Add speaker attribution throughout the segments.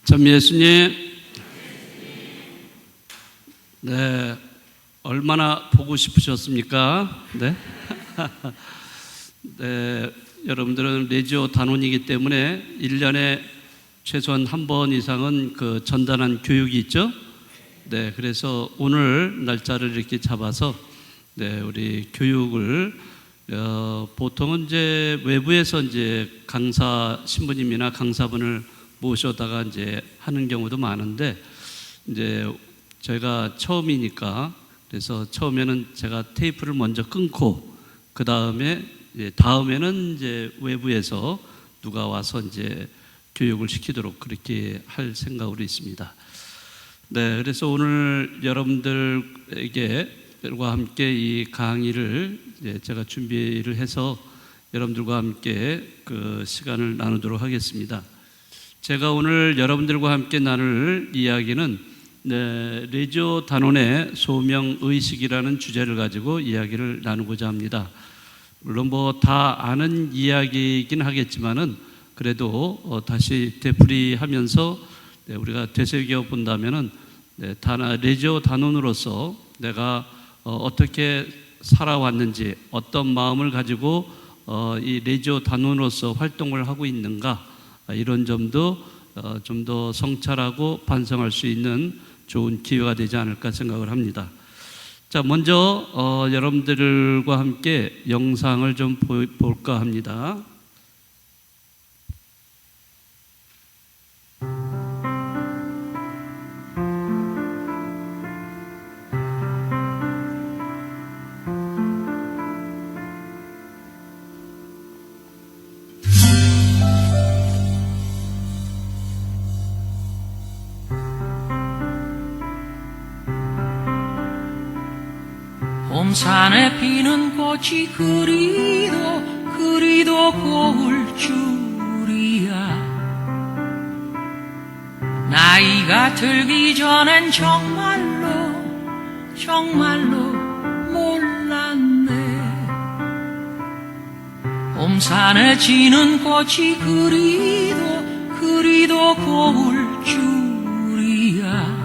Speaker 1: 참 예수님, 네, 얼마나 보고 싶으셨습니까? 네, 네, 여러분들은 레지오 단원이기 때문에 1년에 최소한 한 번 이상은 그 전단한 교육이 있죠. 네, 그래서 오늘 날짜를 이렇게 잡아서 네, 우리 교육을 보통은 이제 외부에서 이제 강사 신부님이나 강사분을 모셔다가 이제 하는 경우도 많은데, 이제 저희가 처음이니까 그래서 처음에는 제가 테이프를 먼저 끊고 그 다음에는 이제 외부에서 누가 와서 이제 교육을 시키도록 그렇게 할 생각으로 있습니다. 네, 그래서 오늘 여러분들과 함께 이 강의를 제가 준비를 해서 여러분들과 함께 그 시간을 나누도록 하겠습니다. 제가 오늘 여러분들과 함께 나눌 이야기는 레지오 단원의 소명의식이라는 주제를 가지고 이야기를 나누고자 합니다. 물론 뭐 다 아는 이야기이긴 하겠지만은 그래도 다시 되풀이하면서 우리가 되새겨 본다면은 레지오 단원으로서 내가 어떻게 살아왔는지, 어떤 마음을 가지고 이 레지오 단원으로서 활동을 하고 있는가, 이런 점도 좀 더 성찰하고 반성할 수 있는 좋은 기회가 되지 않을까 생각을 합니다. 자, 먼저 여러분들과 함께 영상을 좀 볼까 합니다.
Speaker 2: 봄산에 피는 꽃이 그리도 고울 줄이야. 나이가 들기 전엔 정말로 몰랐네. 봄산에 지는 꽃이 그리도 고울 줄이야.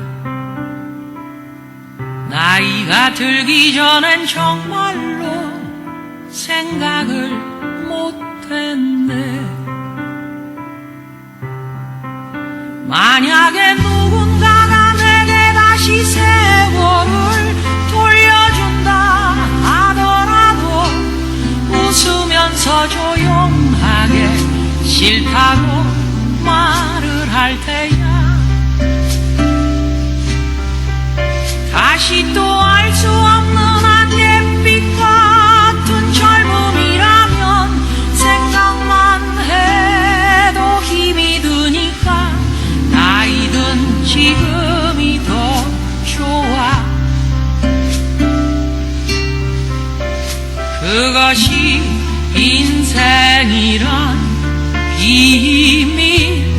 Speaker 2: 나이가 들기 전엔 정말로 생각을 못했네. 만약에 누군가가 내게 다시 세월을 돌려준다 하더라도 웃으면서 조용하게 싫다고 말을 할 테야. 다시 또 알 수 없는 안갯빛 같은 젊음이라면 생각만 해도 힘이 드니까 나이든 지금이 더 좋아. 그것이 인생이란 비밀,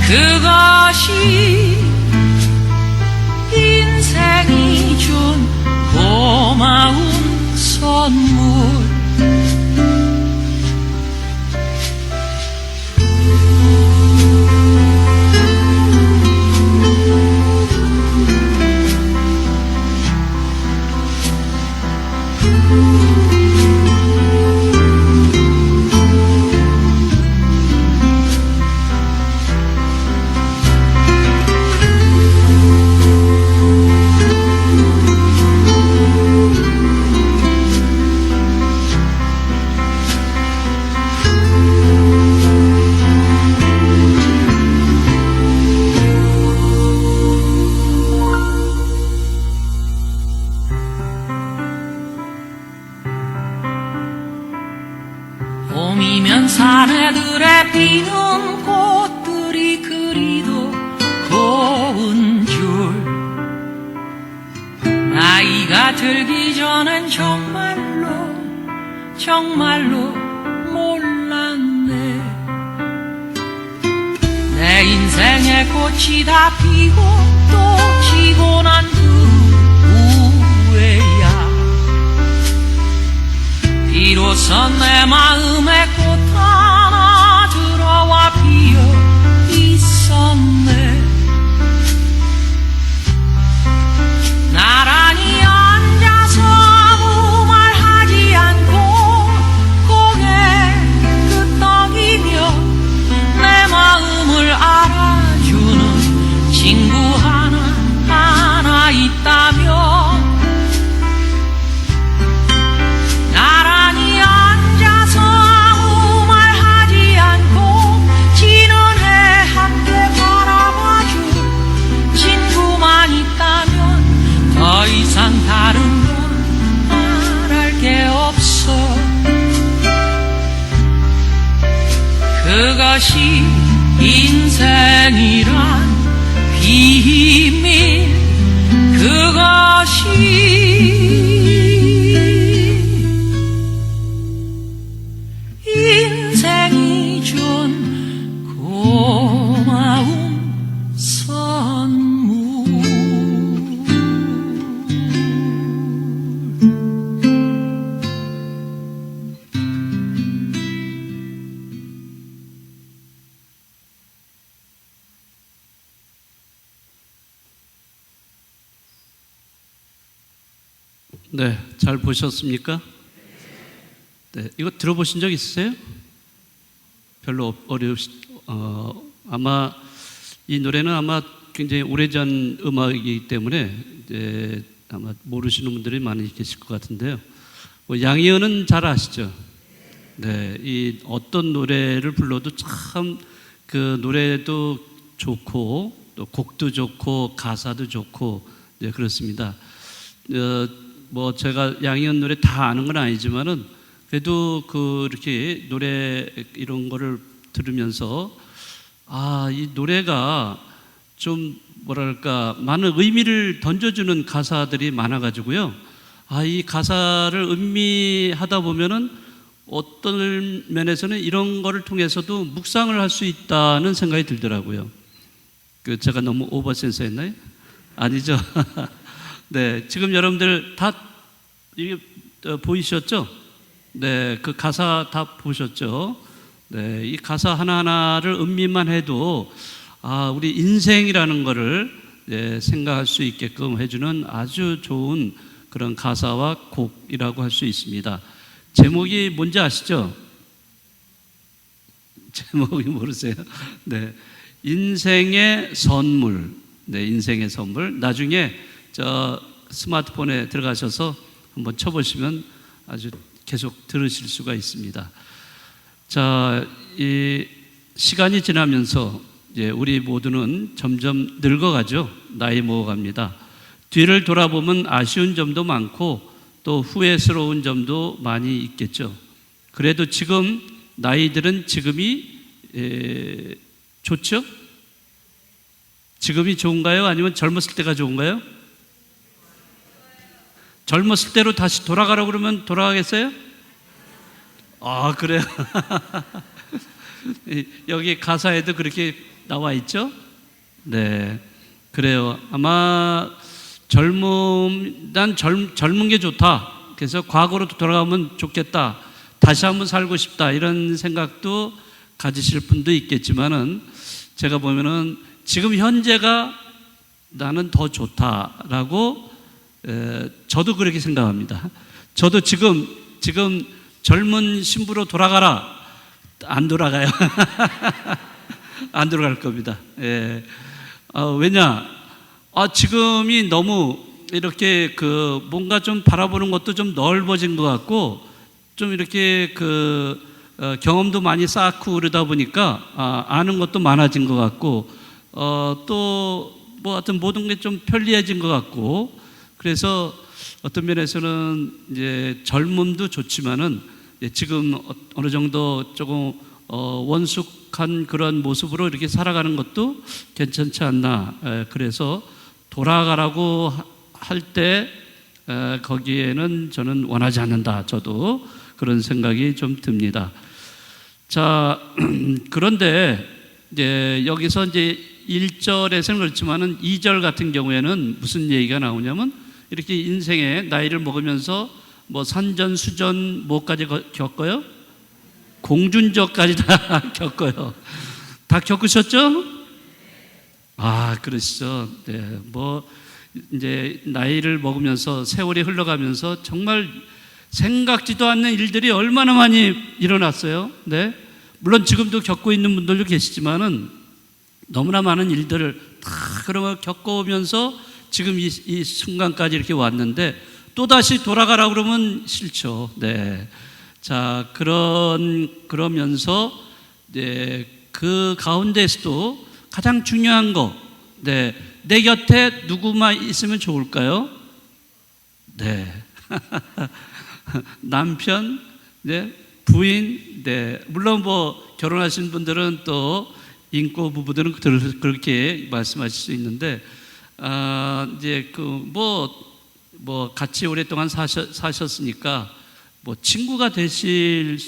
Speaker 2: 그것이 인생이 준 고마운 선물. 봄이면 사내들의 피는 꽃들이 그리도 고운 줄. 나이가 들기 전엔 정말로 몰랐네. 내 인생의 꽃이 다 피고 또 지고 난 그 후에야 비로소 내 마음에 꽃 하나 들어와 피어 있었네. 인생이란 비밀 그것이 인생이 준 고마운 선물.
Speaker 1: 네, 잘 보셨습니까? 네, 이거 들어보신 적 있으세요? 별로 아마 이 노래는 아마 굉장히 오래전 음악이기 때문에 이제 아마 모르시는 분들이 많이 계실 것 같은데요. 뭐 양희은은 잘 아시죠? 네, 이 어떤 노래를 불러도 참 그 노래도 좋고 또 곡도 좋고 가사도 좋고 네, 그렇습니다. 뭐 제가 양희은 노래 다 아는 건 아니지만은 그래도 그 이렇게 노래 이런 거를 들으면서 이 노래가 좀 뭐랄까 많은 의미를 던져주는 가사들이 많아가지고요. 이 가사를 음미하다 보면은 어떤 면에서는 이런 거를 통해서도 묵상을 할 수 있다는 생각이 들더라고요. 제가 너무 오버센스했나요? 아니죠. 네, 지금 여러분들 다 이게 보이셨죠? 네, 그 가사 다 보셨죠? 네, 이 가사 하나하나를 음미만 해도 우리 인생이라는 거를 생각할 수 있게끔 해주는 아주 좋은 그런 가사와 곡이라고 할 수 있습니다. 제목이 뭔지 아시죠? 제목이 모르세요? 네, 인생의 선물. 네, 인생의 선물. 나중에 저 스마트폰에 들어가셔서 한번 쳐보시면 아주 계속 들으실 수가 있습니다. 자, 이 시간이 지나면서 이제 우리 모두는 점점 늙어가죠. 나이 먹어갑니다. 뒤를 돌아보면 아쉬운 점도 많고 또 후회스러운 점도 많이 있겠죠. 그래도 지금 나이들은 지금이 좋죠? 지금이 좋은가요? 아니면 젊었을 때가 좋은가요? 젊었을 때로 다시 돌아가라고 그러면 돌아가겠어요? 그래요? 여기 가사에도 그렇게 나와 있죠? 네, 그래요. 아마 난 젊은 게 좋다. 그래서 과거로 돌아가면 좋겠다. 다시 한번 살고 싶다. 이런 생각도 가지실 분도 있겠지만은 제가 보면은 지금 현재가 나는 더 좋다라고 저도 그렇게 생각합니다. 저도 지금 젊은 신부로 돌아가라. 안 돌아가요. 안 돌아갈 겁니다. 왜냐? 지금이 너무 이렇게 뭔가 좀 바라보는 것도 좀 넓어진 것 같고 좀 이렇게 경험도 많이 쌓고 그러다 보니까 아는 것도 많아진 것 같고 또 뭐 하여튼 모든 게 좀 편리해진 것 같고 그래서 어떤 면에서는 이제 젊음도 좋지만은 지금 어느 정도 조금 원숙한 그런 모습으로 이렇게 살아가는 것도 괜찮지 않나. 그래서 돌아가라고 할 때 거기에는 저는 원하지 않는다. 저도 그런 생각이 좀 듭니다. 자, 그런데 이제 여기서 이제 1절에서는 그렇지만은 2절 같은 경우에는 무슨 얘기가 나오냐면 이렇게 인생의 나이를 먹으면서 뭐 산전수전 뭐까지 겪어요? 공준적까지 다 겪어요. 다 겪으셨죠? 그러시죠. 네, 뭐 이제 나이를 먹으면서 세월이 흘러가면서 정말 생각지도 않는 일들이 얼마나 많이 일어났어요. 네, 물론 지금도 겪고 있는 분들도 계시지만은 너무나 많은 일들을 다 그러면 겪어오면서 지금 이 순간까지 이렇게 왔는데 또 다시 돌아가라 그러면 싫죠. 네, 자 그러면서 그 가운데서도 가장 중요한 거, 내 곁에 누구만 있으면 좋을까요? 네, 남편, 부인, 물론 뭐 결혼하신 분들은 또 인고 부부들은 그렇게 말씀하실 수 있는데, 이제 뭐 같이 오랫동안 사셨으니까 뭐 친구가 되실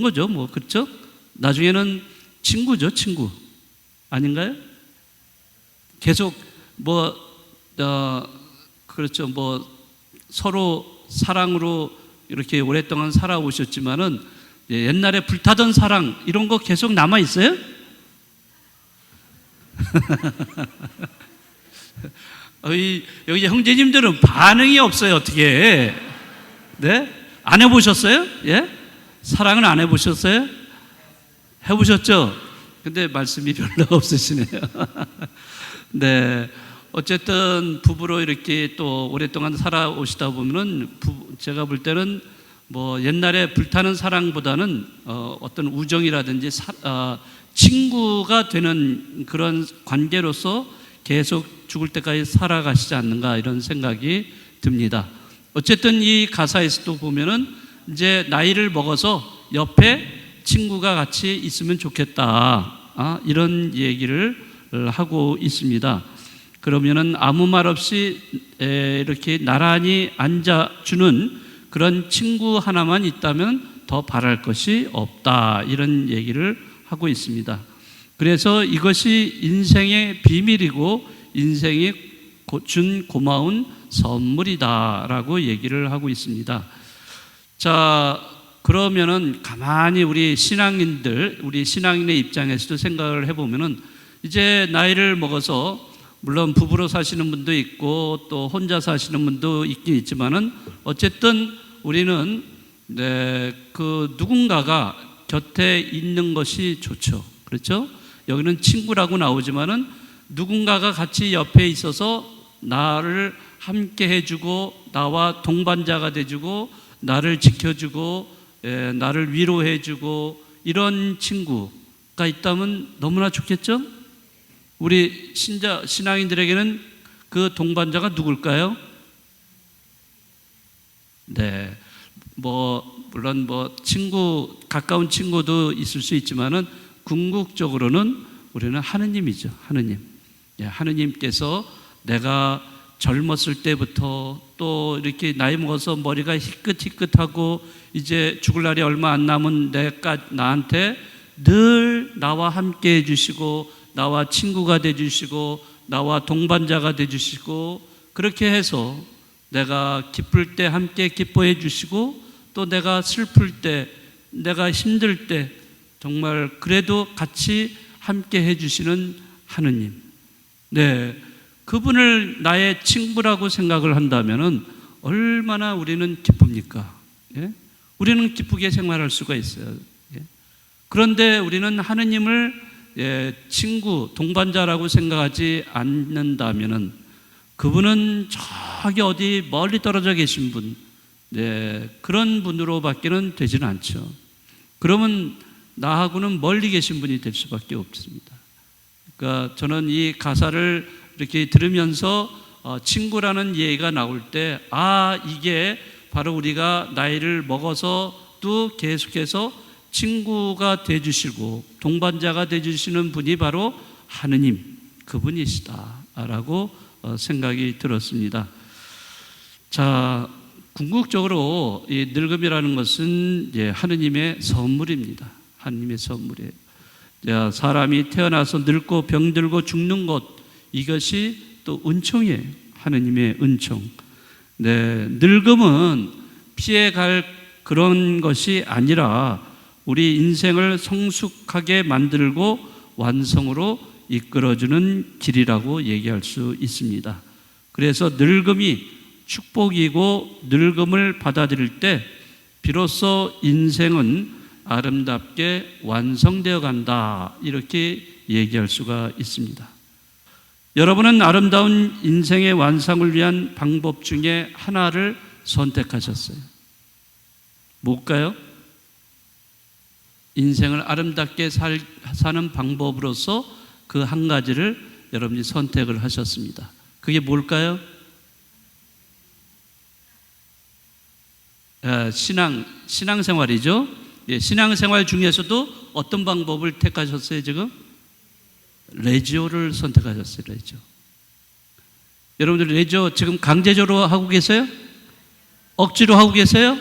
Speaker 1: 거죠, 뭐. 그렇죠? 나중에는 친구죠, 친구. 아닌가요? 계속 그렇죠. 뭐 서로 사랑으로 이렇게 오랫동안 살아오셨지만은 옛날에 불타던 사랑 이런 거 계속 남아 있어요? 여기 형제님들은 반응이 없어요. 어떻게? 네? 안 해보셨어요? 예? 사랑은 안 해보셨어요? 해보셨죠? 근데 말씀이 별로 없으시네요. 네. 어쨌든 부부로 이렇게 또 오랫동안 살아오시다 보면은 제가 볼 때는 뭐 옛날에 불타는 사랑보다는 어떤 우정이라든지 친구가 되는 그런 관계로서 계속 죽을 때까지 살아가시지 않는가 이런 생각이 듭니다. 어쨌든 이 가사에서도 보면은 이제 나이를 먹어서 옆에 친구가 같이 있으면 좋겠다. 이런 얘기를 하고 있습니다. 그러면은 아무 말 없이 이렇게 나란히 앉아주는 그런 친구 하나만 있다면 더 바랄 것이 없다. 이런 얘기를 하고 있습니다. 그래서 이것이 인생의 비밀이고 인생이 준 고마운 선물이다라고 얘기를 하고 있습니다. 자, 그러면은 가만히 우리 신앙인의 입장에서도 생각을 해보면은 이제 나이를 먹어서 물론 부부로 사시는 분도 있고 또 혼자 사시는 분도 있긴 있지만은 어쨌든 우리는 그 누군가가 곁에 있는 것이 좋죠. 그렇죠? 여기는 친구라고 나오지만은 누군가가 같이 옆에 있어서 나를 함께 해주고 나와 동반자가 돼주고 나를 지켜주고 나를 위로해주고 이런 친구가 있다면 너무나 좋겠죠? 우리 신앙인들에게는 그 동반자가 누굴까요? 네. 물론 가까운 친구도 있을 수 있지만은 궁극적으로는 우리는 하느님이죠. 하느님. 하느님께서 내가 젊었을 때부터 또 이렇게 나이 먹어서 머리가 희끗희끗하고 이제 죽을 날이 얼마 안 남은 나한테 늘 나와 함께 해주시고 나와 친구가 되주시고 나와 동반자가 되주시고 그렇게 해서 내가 기쁠 때 함께 기뻐해 주시고 또 내가 슬플 때 내가 힘들 때 정말 그래도 같이 함께 해주시는 하느님. 네, 그분을 나의 친구라고 생각을 한다면은 얼마나 우리는 기쁩니까? 예? 우리는 기쁘게 생활할 수가 있어요. 예? 그런데 우리는 하느님을 친구, 동반자라고 생각하지 않는다면은 그분은 저기 어디 멀리 떨어져 계신 분, 그런 분으로밖에는 되지는 않죠. 그러면 나하고는 멀리 계신 분이 될 수밖에 없습니다. 그러니까 저는 이 가사를 이렇게 들으면서 친구라는 얘기가 나올 때 이게 바로 우리가 나이를 먹어서 또 계속해서 친구가 되주시고 동반자가 되주시는 분이 바로 하느님 그분이시다라고 생각이 들었습니다. 자, 궁극적으로 이 늙음이라는 것은 하느님의 선물입니다. 하느님의 선물이에요. 자, 사람이 태어나서 늙고 병들고 죽는 것 이것이 또 은총이에요. 하느님의 은총. 늙음은 피해갈 그런 것이 아니라 우리 인생을 성숙하게 만들고 완성으로 이끌어주는 길이라고 얘기할 수 있습니다. 그래서 늙음이 축복이고 늙음을 받아들일 때 비로소 인생은 아름답게 완성되어 간다 이렇게 얘기할 수가 있습니다. 여러분은 아름다운 인생의 완성을 위한 방법 중에 하나를 선택하셨어요. 뭘까요? 인생을 아름답게 사는 방법으로서 그 한 가지를 여러분이 선택을 하셨습니다. 그게 뭘까요? 신앙생활이죠. 신앙생활 중에서도 어떤 방법을 택하셨어요 지금? 레지오를 선택하셨어요. 레지오. 여러분들 레지오 지금 강제적으로 하고 계세요? 억지로 하고 계세요?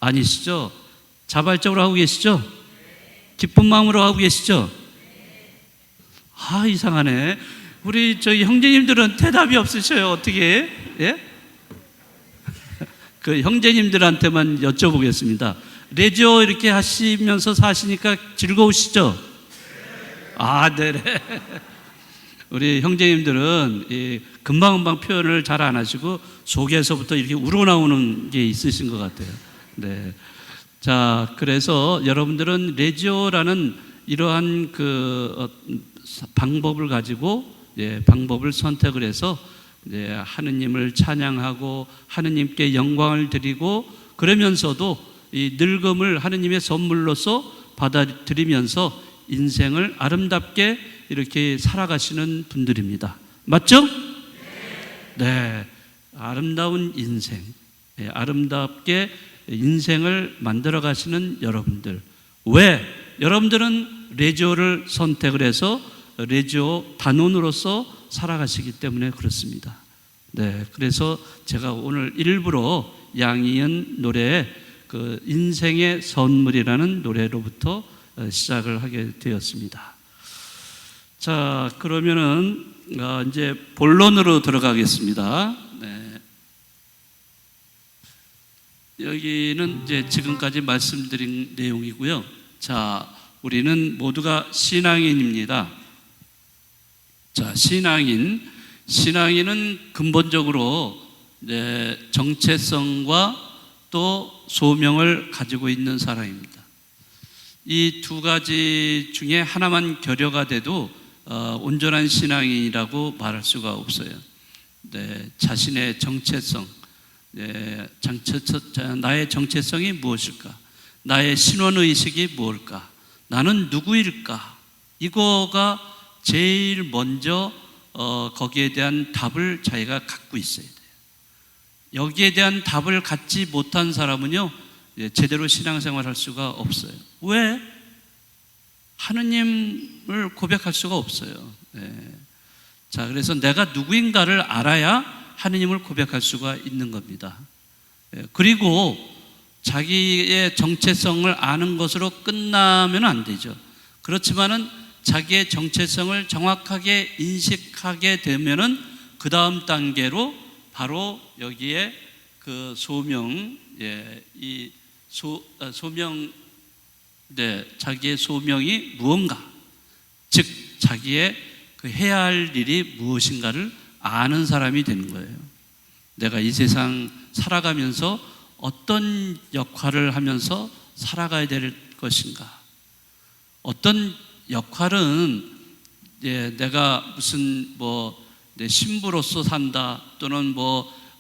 Speaker 1: 아니시죠? 자발적으로 하고 계시죠? 기쁜 마음으로 하고 계시죠? 아, 이상하네. 우리 저희 형제님들은 대답이 없으셔요. 어떻게? 예? 그 형제님들한테만 여쭤보겠습니다. 레지오 이렇게 하시면서 사시니까 즐거우시죠? 아, 네네. 우리 형제님들은 금방금방 표현을 잘 안 하시고 속에서부터 이렇게 우러나오는 게 있으신 것 같아요. 네. 자, 그래서 여러분들은 레지오라는 이러한 방법을 가지고 방법을 선택을 해서 하느님을 찬양하고 하느님께 영광을 드리고 그러면서도 이 늙음을 하느님의 선물로서 받아들이면서 인생을 아름답게 이렇게 살아가시는 분들입니다. 맞죠? 네. 아름다운 인생, 아름답게 인생을 만들어 가시는 여러분들. 왜? 여러분들은 레지오를 선택을 해서 레지오 단원으로서 살아가시기 때문에 그렇습니다. 네. 그래서 제가 오늘 일부러 양희은 노래에 그 인생의 선물이라는 노래로부터 시작을 하게 되었습니다. 자, 그러면은 이제 본론으로 들어가겠습니다. 네. 여기는 이제 지금까지 말씀드린 내용이고요. 자, 우리는 모두가 신앙인입니다. 자, 신앙인은 근본적으로 정체성과 또 소명을 가지고 있는 사람입니다. 이 두 가지 중에 하나만 결여가 돼도 온전한 신앙인이라고 말할 수가 없어요. 네, 자신의 정체성, 나의 정체성이 무엇일까? 나의 신원의식이 무엇일까? 나는 누구일까? 이거가 제일 먼저 거기에 대한 답을 자기가 갖고 있어야 돼요. 여기에 대한 답을 갖지 못한 사람은요, 제대로 신앙생활할 수가 없어요. 왜? 하느님을 고백할 수가 없어요. 자, 그래서 내가 누구인가를 알아야 하느님을 고백할 수가 있는 겁니다. 그리고 자기의 정체성을 아는 것으로 끝나면 안 되죠. 그렇지만은 자기의 정체성을 정확하게 인식하게 되면은 그 다음 단계로 바로 여기에 그 소명, 자기의 소명이 무언가, 즉 자기의 그 해야 할 일이 무엇인가를 아는 사람이 되는 거예요. 내가 이 세상 살아가면서 어떤 역할을 하면서 살아가야 될 것인가? 어떤 역할은 내가 무슨 내 신부로서 산다, 또는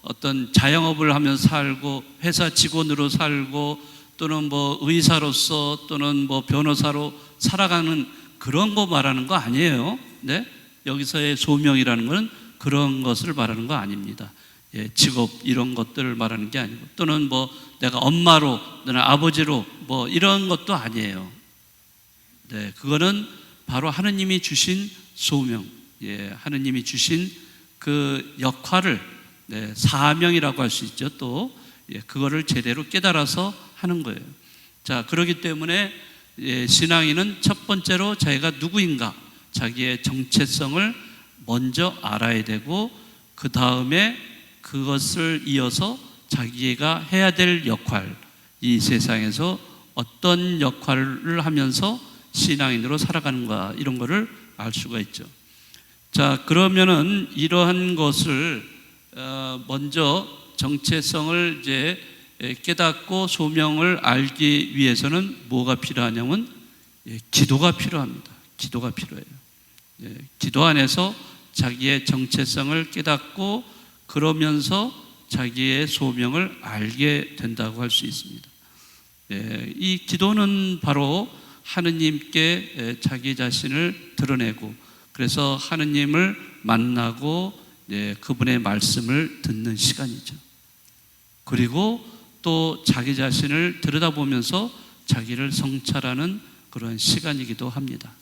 Speaker 1: 어떤 자영업을 하면서 살고 회사 직원으로 살고 또는 의사로서 또는 변호사로 살아가는 그런 거 말하는 거 아니에요. 네? 여기서의 소명이라는 것은 그런 것을 말하는 거 아닙니다. 직업 이런 것들을 말하는 게 아니고 또는 내가 엄마로 또는 아버지로 이런 것도 아니에요. 네, 그거는 바로 하느님이 주신 소명, 하느님이 주신 그 역할을 사명이라고 할 수 있죠. 또 그거를 제대로 깨달아서 하는 거예요. 자, 그렇기 때문에 신앙인은 첫 번째로 자기가 누구인가, 자기의 정체성을 먼저 알아야 되고 그 다음에 그것을 이어서 자기가 해야 될 역할, 이 세상에서 어떤 역할을 하면서 신앙인으로 살아가는가, 이런 거를 알 수가 있죠. 자, 그러면은 이러한 것을 먼저 정체성을 이제 깨닫고 소명을 알기 위해서는 뭐가 필요하냐면 기도가 필요합니다. 기도가 필요해요. 기도 안에서 자기의 정체성을 깨닫고 그러면서 자기의 소명을 알게 된다고 할 수 있습니다. 이 기도는 바로 하느님께 자기 자신을 드러내고 그래서 하느님을 만나고 그분의 말씀을 듣는 시간이죠. 그리고 또 자기 자신을 들여다보면서 자기를 성찰하는 그런 시간이기도 합니다.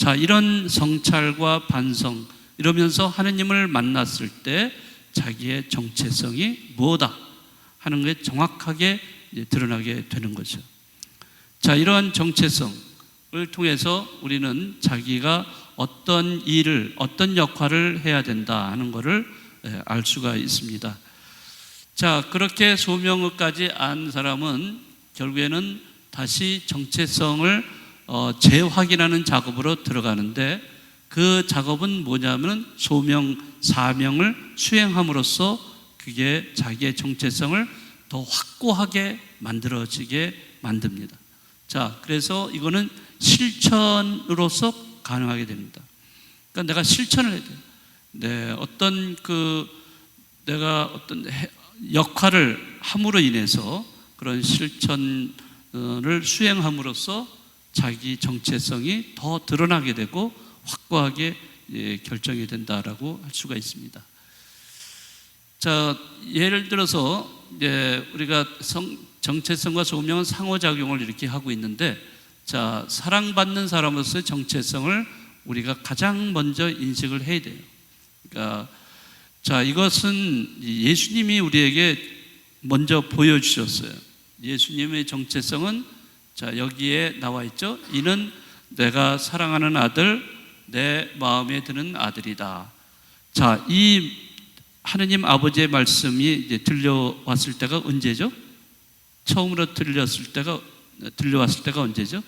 Speaker 1: 자, 이런 성찰과 반성, 이러면서 하느님을 만났을 때 자기의 정체성이 뭐다 하는 게 정확하게 드러나게 되는 거죠. 자, 이러한 정체성을 통해서 우리는 자기가 어떤 일을, 어떤 역할을 해야 된다 하는 것을 알 수가 있습니다. 자, 그렇게 소명의까지 안 사람은 결국에는 다시 정체성을 재확인하는 작업으로 들어가는데, 그 작업은 뭐냐면 소명, 사명을 수행함으로써 그게 자기의 정체성을 더 확고하게 만들어지게 만듭니다. 자, 그래서 이거는 실천으로서 가능하게 됩니다. 그러니까 내가 실천을 해야 돼요. 내가 어떤 역할을 함으로 인해서 그런 실천을 수행함으로써 자기 정체성이 더 드러나게 되고 확고하게 결정이 된다라고 할 수가 있습니다. 자, 예를 들어서 우리가 정체성과 소명은 상호작용을 이렇게 하고 있는데, 자, 사랑받는 사람으로서의 정체성을 우리가 가장 먼저 인식을 해야 돼요. 그러니까 자, 이것은 예수님이 우리에게 먼저 보여주셨어요. 예수님의 정체성은 자, 여기에 나와 있죠. 이는 내가 사랑하는 아들, 내 마음에 드는 아들이다. 자, 이 하느님 아버지의 말씀이 이제 들려왔을 때가 언제죠? 처음으로 들려왔을 때가 언제죠?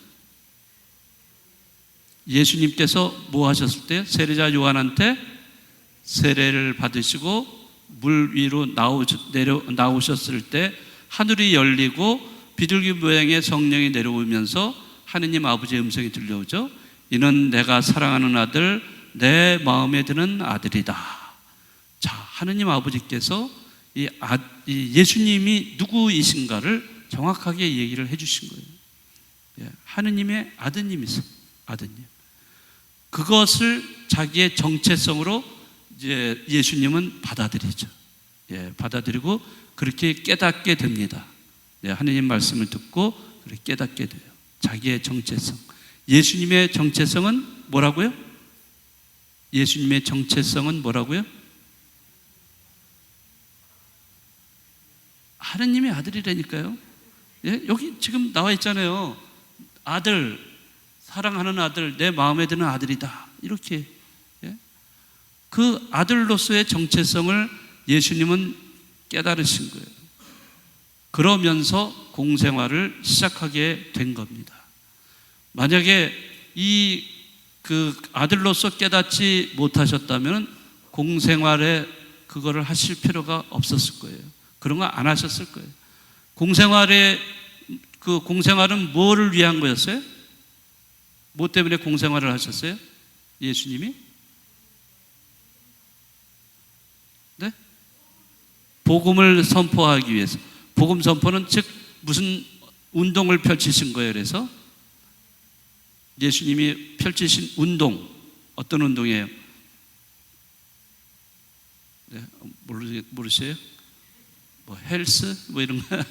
Speaker 1: 예수님께서 뭐 하셨을 때요? 세례자 요한한테 세례를 받으시고 물 위로 나오셨을 때 하늘이 열리고 비둘기 모양의 성령이 내려오면서 하느님 아버지의 음성이 들려오죠. 이는 내가 사랑하는 아들, 내 마음에 드는 아들이다. 자, 하느님 아버지께서 이 예수님이 누구이신가를 정확하게 얘기를 해주신 거예요. 하느님의 아드님이세요. 아드님. 그것을 자기의 정체성으로 이제 예수님은 받아들이죠. 받아들이고 그렇게 깨닫게 됩니다. 하느님 말씀을 듣고 그렇게 깨닫게 돼요. 자기의 정체성. 예수님의 정체성은 뭐라고요? 예수님의 정체성은 뭐라고요? 하느님의 아들이라니까요. 여기 지금 나와 있잖아요. 아들, 사랑하는 아들, 내 마음에 드는 아들이다. 이렇게. 그 아들로서의 정체성을 예수님은 깨달으신 거예요. 그러면서 공생활을 시작하게 된 겁니다. 만약에 그 아들로서 깨닫지 못하셨다면 공생활에 그거를 하실 필요가 없었을 거예요. 그런 거 안 하셨을 거예요. 그 공생활은 뭐를 위한 거였어요? 뭐 때문에 공생활을 하셨어요? 예수님이? 네? 복음을 선포하기 위해서. 복음 선포는 즉 무슨 운동을 펼치신 거예요. 그래서 예수님이 펼치신 운동, 어떤 운동이에요? 네, 모르세요? 뭐 헬스? 뭐 이런 거.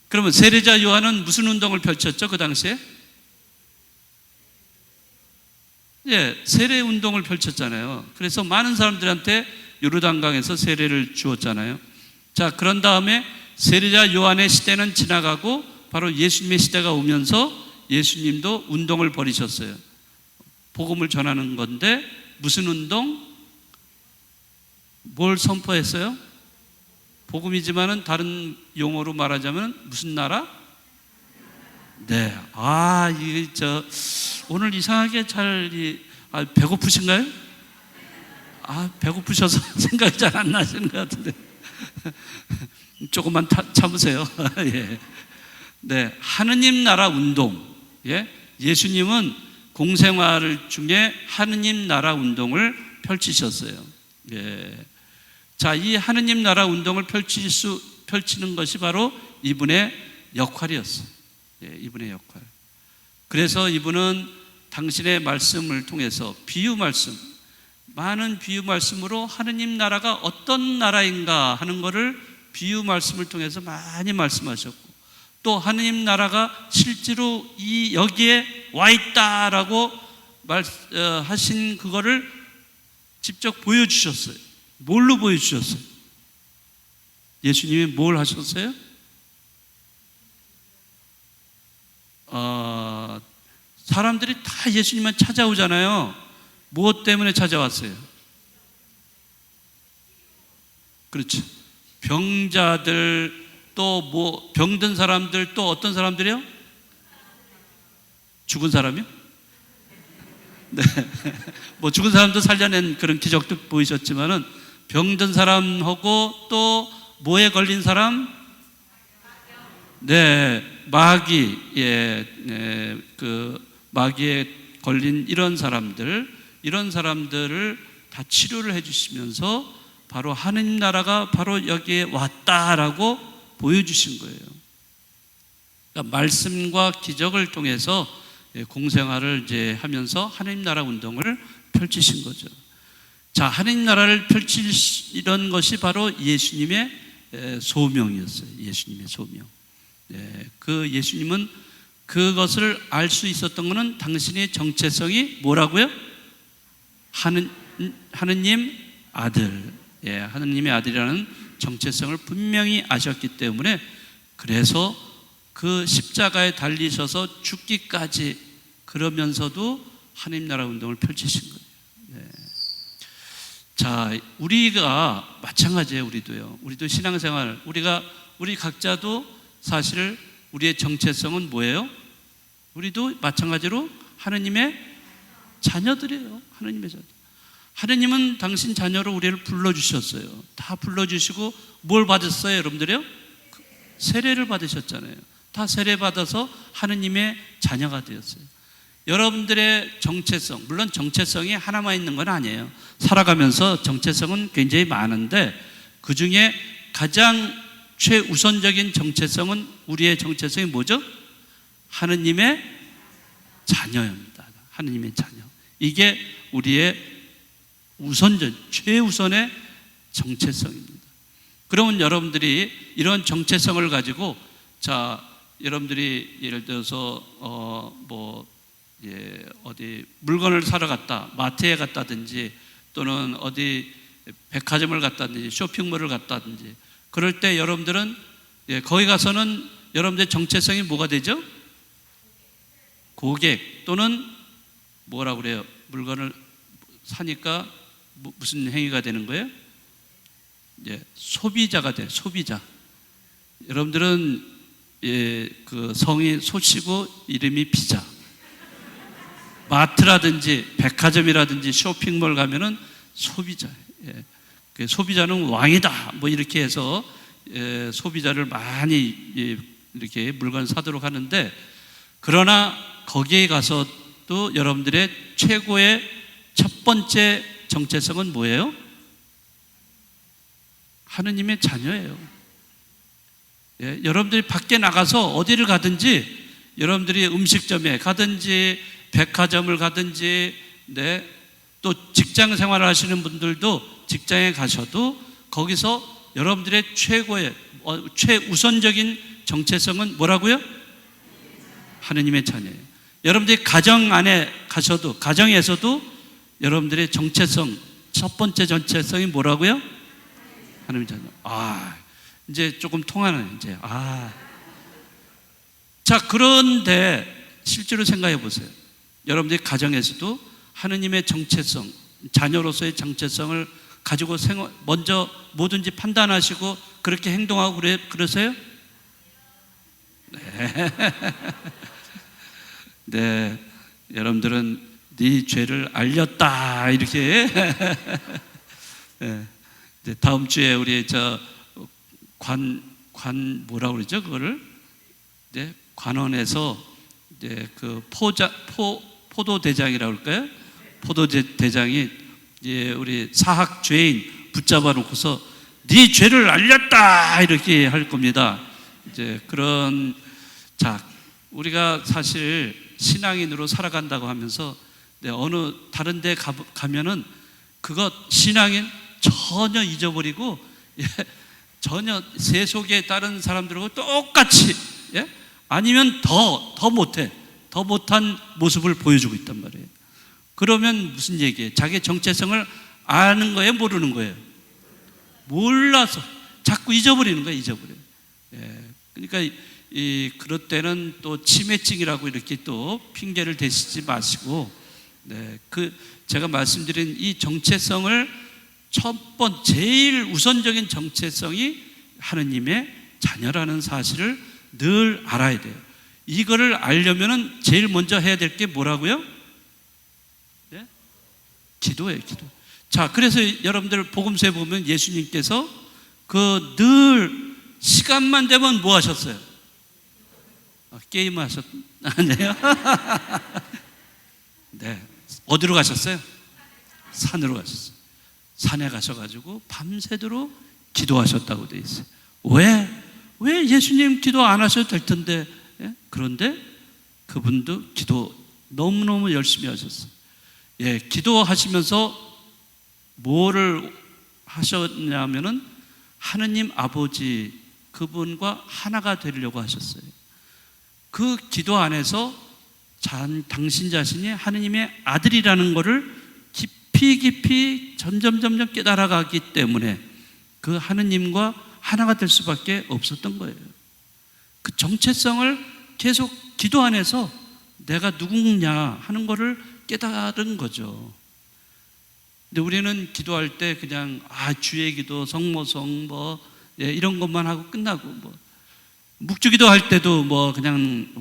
Speaker 1: 그러면 세례자 요한은 무슨 운동을 펼쳤죠? 그 당시에? 세례 운동을 펼쳤잖아요. 그래서 많은 사람들한테 요르단강에서 세례를 주었잖아요. 자, 그런 다음에 세례자 요한의 시대는 지나가고 바로 예수님의 시대가 오면서 예수님도 운동을 벌이셨어요. 복음을 전하는 건데 무슨 운동? 뭘 선포했어요? 복음이지만은 다른 용어로 말하자면 무슨 나라? 네. 오늘 이상하게 배고프신가요? 배고프셔서 생각이 잘 안 나시는 것 같은데. 조금만 참으세요. 예. 네. 하느님 나라 운동. 예수님은 공생활 중에 하느님 나라 운동을 펼치셨어요. 자, 이 하느님 나라 운동을 펼치는 것이 바로 이분의 역할이었어요. 이분의 역할. 그래서 이분은 당신의 말씀을 통해서 비유 말씀, 많은 비유 말씀으로 하느님 나라가 어떤 나라인가 하는 것을 비유 말씀을 통해서 많이 말씀하셨고, 또 하느님 나라가 실제로 여기에 와 있다라고 하신 그거를 직접 보여주셨어요. 뭘로 보여주셨어요? 예수님이 뭘 하셨어요? 사람들이 다 예수님만 찾아오잖아요. 무엇 때문에 찾아왔어요? 그렇죠. 병자들, 또 병든 사람들, 또 어떤 사람들이요? 죽은 사람이요? 네. 죽은 사람도 살려낸 그런 기적도 보이셨지만은 병든 사람하고 또 뭐에 걸린 사람? 네, 마귀, 그 마귀에 걸린 이런 사람들을 다 치료를 해주시면서 바로 하느님 나라가 바로 여기에 왔다라고 보여주신 거예요. 그러니까 말씀과 기적을 통해서 공생활을 이제 하면서 하느님 나라 운동을 펼치신 거죠. 자, 하느님 나라를 펼치던 것이 바로 예수님의 소명이었어요. 예수님의 소명. 그 예수님은 그것을 알 수 있었던 것은 당신의 정체성이 뭐라고요? 하느님 아들, 하느님의 아들이라는 정체성을 분명히 아셨기 때문에 그래서 그 십자가에 달리셔서 죽기까지 그러면서도 하느님 나라 운동을 펼치신 거예요. 자, 우리가 마찬가지예요. 우리도 신앙생활, 우리 각자도 사실 우리의 정체성은 뭐예요? 우리도 마찬가지로 하느님의 자녀들이에요. 하느님의 자녀. 하느님은 당신 자녀로 우리를 불러주셨어요. 다 불러주시고 뭘 받았어요, 여러분들이요? 세례를 받으셨잖아요. 다 세례 받아서 하느님의 자녀가 되었어요. 여러분들의 정체성, 물론 정체성이 하나만 있는 건 아니에요. 살아가면서 정체성은 굉장히 많은데 그 중에 가장 최우선적인 정체성은 우리의 정체성이 뭐죠? 하느님의 자녀입니다. 하느님의 자녀. 이게 우리의 최우선의 정체성입니다. 그러면 여러분들이 이런 정체성을 가지고, 자, 여러분들이 예를 들어서 어디 물건을 사러 갔다, 마트에 갔다든지 또는 어디 백화점을 갔다든지 쇼핑몰을 갔다든지 그럴 때 여러분들은 거기 가서는 여러분들의 정체성이 뭐가 되죠? 고객 또는 뭐라고 그래요? 물건을 사니까 무슨 행위가 되는 거예요? 소비자가 돼요. 소비자. 여러분들은 그 성이 소치고 이름이 피자. 마트라든지 백화점이라든지 쇼핑몰 가면은 소비자예요. 그 소비자는 왕이다. 이렇게 해서 소비자를 많이 이렇게 물건 사도록 하는데, 그러나 거기에 가서도 여러분들의 최고의 첫 번째 정체성은 뭐예요? 하느님의 자녀예요. 여러분들이 밖에 나가서 어디를 가든지, 여러분들이 음식점에 가든지 백화점을 가든지, 또 직장 생활을 하시는 분들도 직장에 가셔도 거기서 여러분들의 최우선적인 정체성은 뭐라고요? 하느님의 자녀예요. 여러분들이 가정 안에 가셔도, 가정에서도 여러분들의 정체성, 첫 번째 정체성이 뭐라고요? 하느님의 자녀. 이제 조금 통하네, 이제. 자, 그런데 실제로 생각해 보세요. 여러분들이 가정에서도 하느님의 정체성, 자녀로서의 정체성을 가지고 먼저 뭐든지 판단하시고 그렇게 행동하고 그러세요? 네. 여러분들은 네 죄를 알렸다 이렇게. 네. 다음 주에 우리 뭐라고 그러죠? 그거를 관원에서 그 포도대장이라고 할까요? 포도대장이 우리 사학 죄인 붙잡아 놓고서 네 죄를 알렸다 이렇게 할 겁니다. 자, 우리가 사실 신앙인으로 살아간다고 하면서 어느 다른 데 가면은 그것 신앙인 전혀 잊어버리고 전혀 세속에 다른 사람들하고 똑같이, 아니면 더 못해. 더 못한 모습을 보여주고 있단 말이에요. 그러면 무슨 얘기예요? 자기의 정체성을 아는 거예요? 모르는 거예요? 몰라서 자꾸 잊어버리는 거예요. 잊어버려요. 예. 그러니까 그럴 때는 또 치매증이라고 이렇게 또 핑계를 대시지 마시고, 네, 제가 말씀드린 이 정체성을 제일 우선적인 정체성이 하느님의 자녀라는 사실을 늘 알아야 돼요. 이거를 알려면은 제일 먼저 해야 될 게 뭐라고요? 네? 기도예요, 기도. 자, 그래서 여러분들 복음서에 보면 예수님께서 늘 시간만 되면 뭐 하셨어요? 게임 하셨나요? 네. 어디로 가셨어요? 산으로 가셨어요. 산에 가셔가지고 밤새도록 기도하셨다고 돼 있어요. 왜 예수님 기도 안 하셔도 될 텐데? 예? 그런데 그분도 기도 너무너무 열심히 하셨어요. 예, 기도하시면서 뭐를 하셨냐면은 하느님 아버지 그분과 하나가 되려고 하셨어요. 그 기도 안에서 당신 자신이 하느님의 아들이라는 것을 깊이 점점 깨달아가기 때문에 그 하느님과 하나가 될 수밖에 없었던 거예요. 그 정체성을 계속 기도 안에서 내가 누구냐 하는 것을 깨달은 거죠. 근데 우리는 기도할 때 그냥 주의 기도, 성모성 이런 것만 하고 끝나고 묵주기도 할 때도 그냥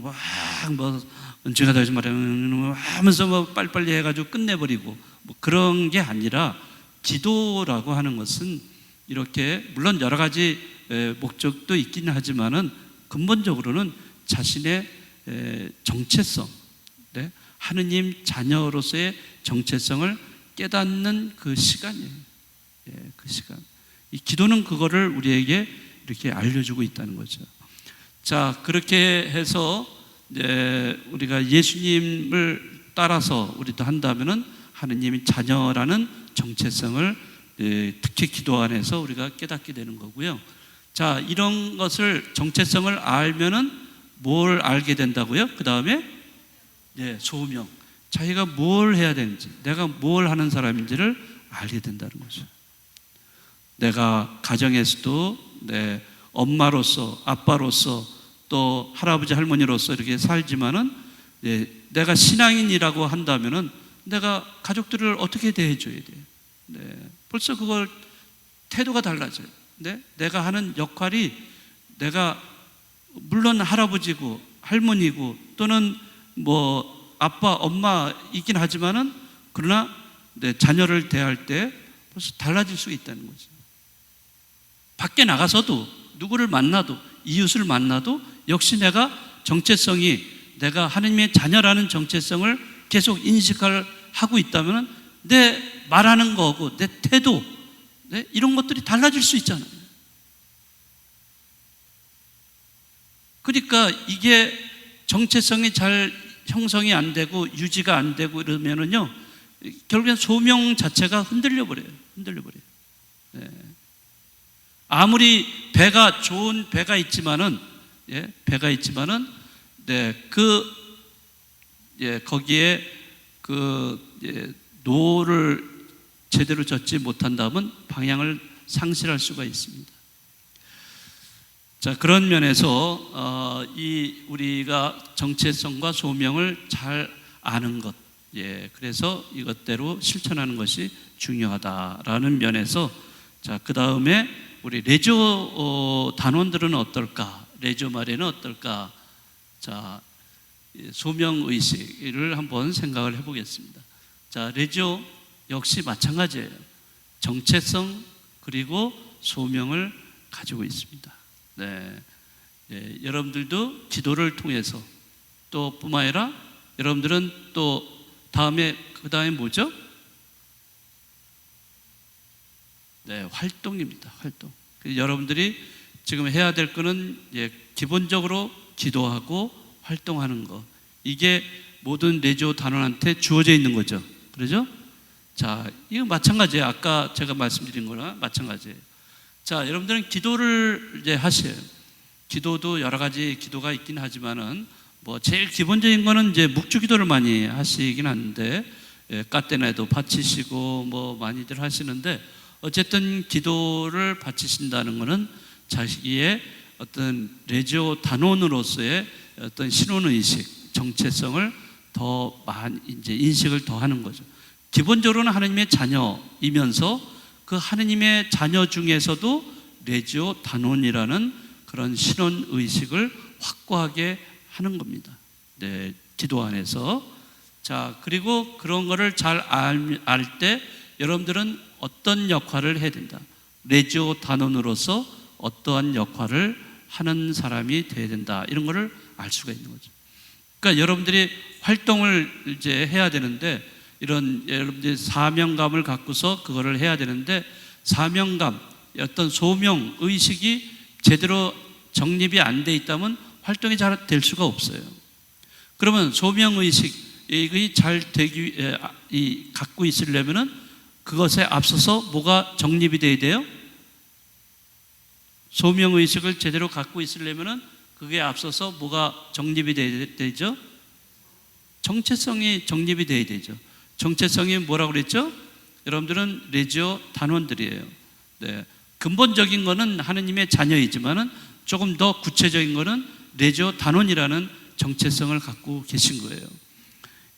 Speaker 1: 은총이 되지 말아요 하면서 빨리빨리 해가지고 끝내버리고 그런 게 아니라 기도라고 하는 것은 이렇게 물론 여러 가지 목적도 있긴 하지만은 근본적으로는 자신의 정체성, 네? 하느님 자녀로서의 정체성을 깨닫는 그 시간이에요. 그 시간. 이 기도는 그거를 우리에게 이렇게 알려주고 있다는 거죠. 자, 그렇게 해서 우리가 예수님을 따라서 우리도 한다면은 하느님의 자녀라는 정체성을 특히 기도 안에서 우리가 깨닫게 되는 거고요. 자, 이런 것을 정체성을 알면은 뭘 알게 된다고요? 그 다음에 소명. 자기가 뭘 해야 되는지, 내가 뭘 하는 사람인지를 알게 된다는 거죠. 내가 가정에서도 엄마로서, 아빠로서, 또 할아버지, 할머니로서 이렇게 살지만은 내가 신앙인이라고 한다면은 내가 가족들을 어떻게 대해줘야 돼요? 벌써 그걸 태도가 달라져요. 내가 하는 역할이 내가 물론 할아버지고 할머니고 또는 아빠, 엄마이긴 하지만은 그러나 내 자녀를 대할 때 벌써 달라질 수 있다는 거죠. 밖에 나가서도 누구를 만나도 이웃을 만나도 역시 내가 정체성이 내가 하느님의 자녀라는 정체성을 계속 인식하고 있다면 내 말하는 거고 내 태도 이런 것들이 달라질 수 있잖아요. 그러니까 이게 정체성이 잘 형성이 안 되고 유지가 안 되고 이러면은요 결국엔 소명 자체가 흔들려 버려요. 아무리 좋은 배가 있지만은 거기에 노를 제대로 젓지 못한다면 방향을 상실할 수가 있습니다. 자, 그런 면에서 우리가 정체성과 소명을 잘 아는 것, 그래서 이것대로 실천하는 것이 중요하다라는 면에서 자, 그 다음에 우리 레조 단원들은 어떨까? 레조 말에는 어떨까? 자, 소명 의식을 한번 생각을 해보겠습니다. 자, 레조 역시 마찬가지예요. 정체성 그리고 소명을 가지고 있습니다. 여러분들도 기도를 통해서 또 뿐만 아니라 여러분들은 또 그 다음에 뭐죠? 활동입니다. 활동. 여러분들이 지금 해야 될 거는 기본적으로 기도하고 활동하는 거. 이게 모든 레조 단원한테 주어져 있는 거죠. 그러죠? 자, 이거 마찬가지예요. 아까 제가 말씀드린 거랑 마찬가지예요. 자, 여러분들은 기도를 하셔요. 기도도 여러 가지 기도가 있긴 하지만은 뭐 제일 기본적인 거는 이제 묵주기도를 많이 하시긴 하는데, 까떼나에도 바치시고 뭐 많이들 하시는데, 어쨌든 기도를 바치신다는 거는 자기의 어떤 레지오 단원으로서의 어떤 신혼의식, 정체성을 더 많이 이제 인식을 더 하는 거죠. 기본적으로는 하나님의 자녀이면서 그 하나님의 자녀 중에서도 레지오 단원이라는 그런 신혼의식을 확고하게 하는 겁니다. 네, 기도 안에서. 자, 그리고 그런 거를 잘 알 때 여러분들은 어떤 역할을 해야 된다. 레지오 단원으로서 어떠한 역할을 하는 사람이 돼야 된다. 이런 거를 알 수가 있는 거죠. 그러니까 여러분들이 활동을 이제 해야 되는데, 이런 여러분들이 사명감을 갖고서 그거를 해야 되는데, 사명감, 어떤 소명 의식이 제대로 정립이 안 돼 있다면 활동이 잘 될 수가 없어요. 그러면 소명 의식이 잘 갖고 있으려면은 그것에 앞서서 뭐가 정립이 돼야 돼요? 소명 의식을 제대로 갖고 있으려면은 그게 앞서서 뭐가 정립이 돼야 되죠? 정체성이 정립이 돼야 되죠. 정체성이 뭐라고 그랬죠? 여러분들은 레지오 단원들이에요. 네. 근본적인 거는 하느님의 자녀이지만은 조금 더 구체적인 거는 레지오 단원이라는 정체성을 갖고 계신 거예요.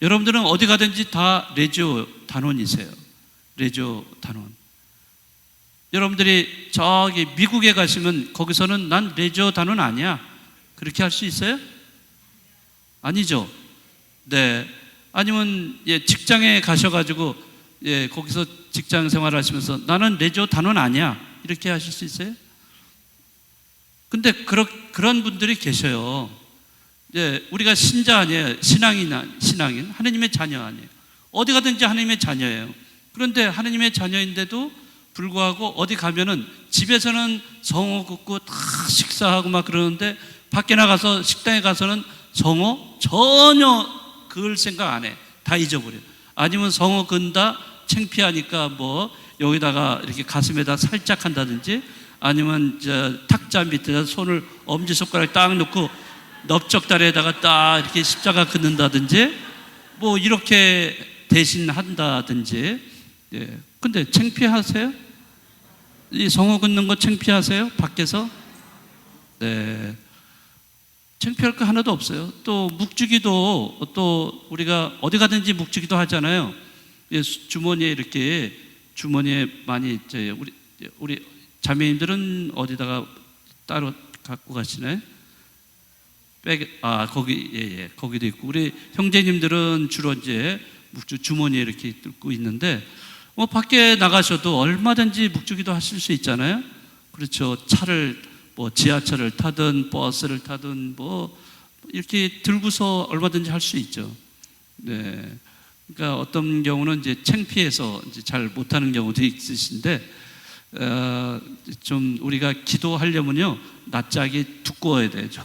Speaker 1: 여러분들은 어디 가든지 다 레지오 단원이세요. 레지오 단원. 여러분들이 저기 미국에 가시면 거기서는 난 레지오 단원 아니야, 그렇게 할 수 있어요? 아니죠. 네. 아니면 직장에 가셔가지고 거기서 직장 생활하시면서 나는 레지오 단원 아니야, 이렇게 하실 수 있어요? 근데 그런 분들이 계셔요. 우리가 신자 아니에요. 신앙인, 하나님의 자녀 아니에요. 어디 가든지 하나님의 자녀예요. 그런데 하나님의 자녀인데도 불구하고 어디 가면은 집에서는 성호 긋고 다 식사하고 막 그러는데 밖에 나가서 식당에 가서는 성호 전혀 그걸 생각 안 해. 다 잊어버려. 아니면 성호 근다 창피하니까 뭐 여기다가 이렇게 가슴에다 살짝 한다든지, 아니면 탁자 밑에다 손을 엄지손가락 딱 놓고 넓적다리에다가 딱 이렇게 십자가 긋는다든지, 뭐 이렇게 대신 한다든지. 근데 창피하세요? 이 성호 긋는 거 창피하세요? 밖에서? 네. 창피할 거 하나도 없어요. 또 묵주기도, 또 우리가 어디 가든지 묵주기도 하잖아요. 주머니에 이렇게, 주머니에 많이 우리 자매님들은 어디다가 따로 갖고 가시나요? 거기, 거기도 있고, 우리 형제님들은 주로 이제 묵주 주머니에 이렇게 뚫고 있는데, 뭐 밖에 나가셔도 얼마든지 묵주기도 하실 수 있잖아요. 그렇죠. 차를 뭐 지하철을 타든 버스를 타든 뭐 이렇게 들고서 얼마든지 할 수 있죠. 네. 그러니까 어떤 경우는 이제 창피해서 이제 잘 못하는 경우도 있으신데, 좀 우리가 기도하려면요 낯짝이 두꺼워야 되죠.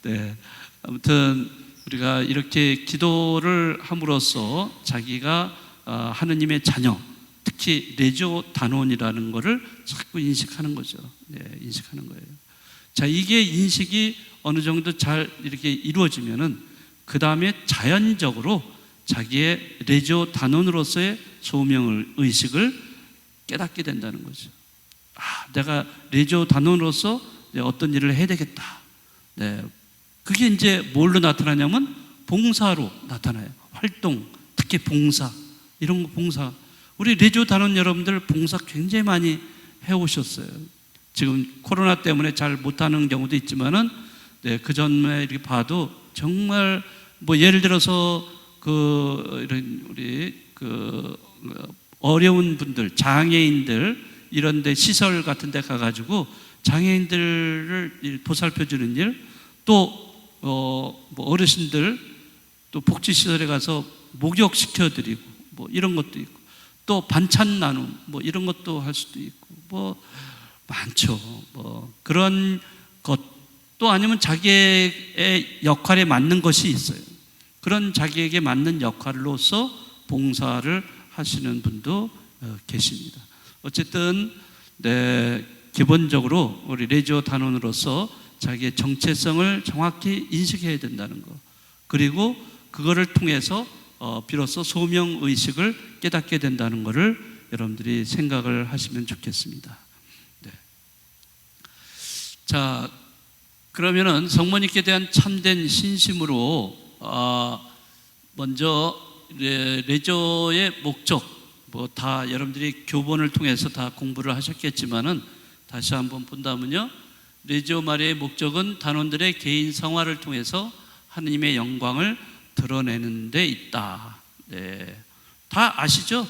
Speaker 1: 네. 아무튼 우리가 이렇게 기도를 함으로써 자기가 하느님의 자녀, 특히 레지오 단원이라는 것을 자꾸 인식하는 거죠. 네, 인식하는 거예요. 자, 이게 인식이 어느 정도 잘 이렇게 이루어지면은 그 다음에 자연적으로 자기의 레지오 단원으로서의 소명을 의식을 깨닫게 된다는 거죠. 내가 레지오 단원으로서 어떤 일을 해야 되겠다. 네, 그게 이제 뭘로 나타나냐면 봉사로 나타나요. 활동, 특히 봉사, 이런 거 봉사. 우리 레지오 단원 여러분들 봉사 굉장히 많이 해오셨어요. 지금 코로나 때문에 잘 못하는 경우도 있지만은, 네, 그 전에 이렇게 봐도 정말 뭐 예를 들어서 이런 우리 어려운 분들, 장애인들 이런데 시설 같은데 가가지고 장애인들을 보살펴주는 일, 또 뭐 어르신들 또 복지시설에 가서 목욕시켜드리고 뭐 이런 것도 있고, 또 반찬 나눔 뭐 이런 것도 할 수도 있고 뭐 많죠. 뭐 그런 것도 아니면 자기의 역할에 맞는 것이 있어요. 그런 자기에게 맞는 역할로서 봉사를 하시는 분도 계십니다. 어쨌든 네, 기본적으로 우리 레지오 단원으로서 자기의 정체성을 정확히 인식해야 된다는 거. 그리고 그거를 통해서 비로소 소명의식을 깨닫게 된다는 것을 여러분들이 생각을 하시면 좋겠습니다. 네. 자, 그러면은 성모님께 대한 참된 신심으로 먼저 레저의 목적, 뭐 다 여러분들이 교본을 통해서 다 공부를 하셨겠지만은 다시 한번 본다면요, 레지오 마리아의 목적은 단원들의 개인 성화를 통해서 하느님의 영광을 드러내는 데 있다. 네, 다 아시죠?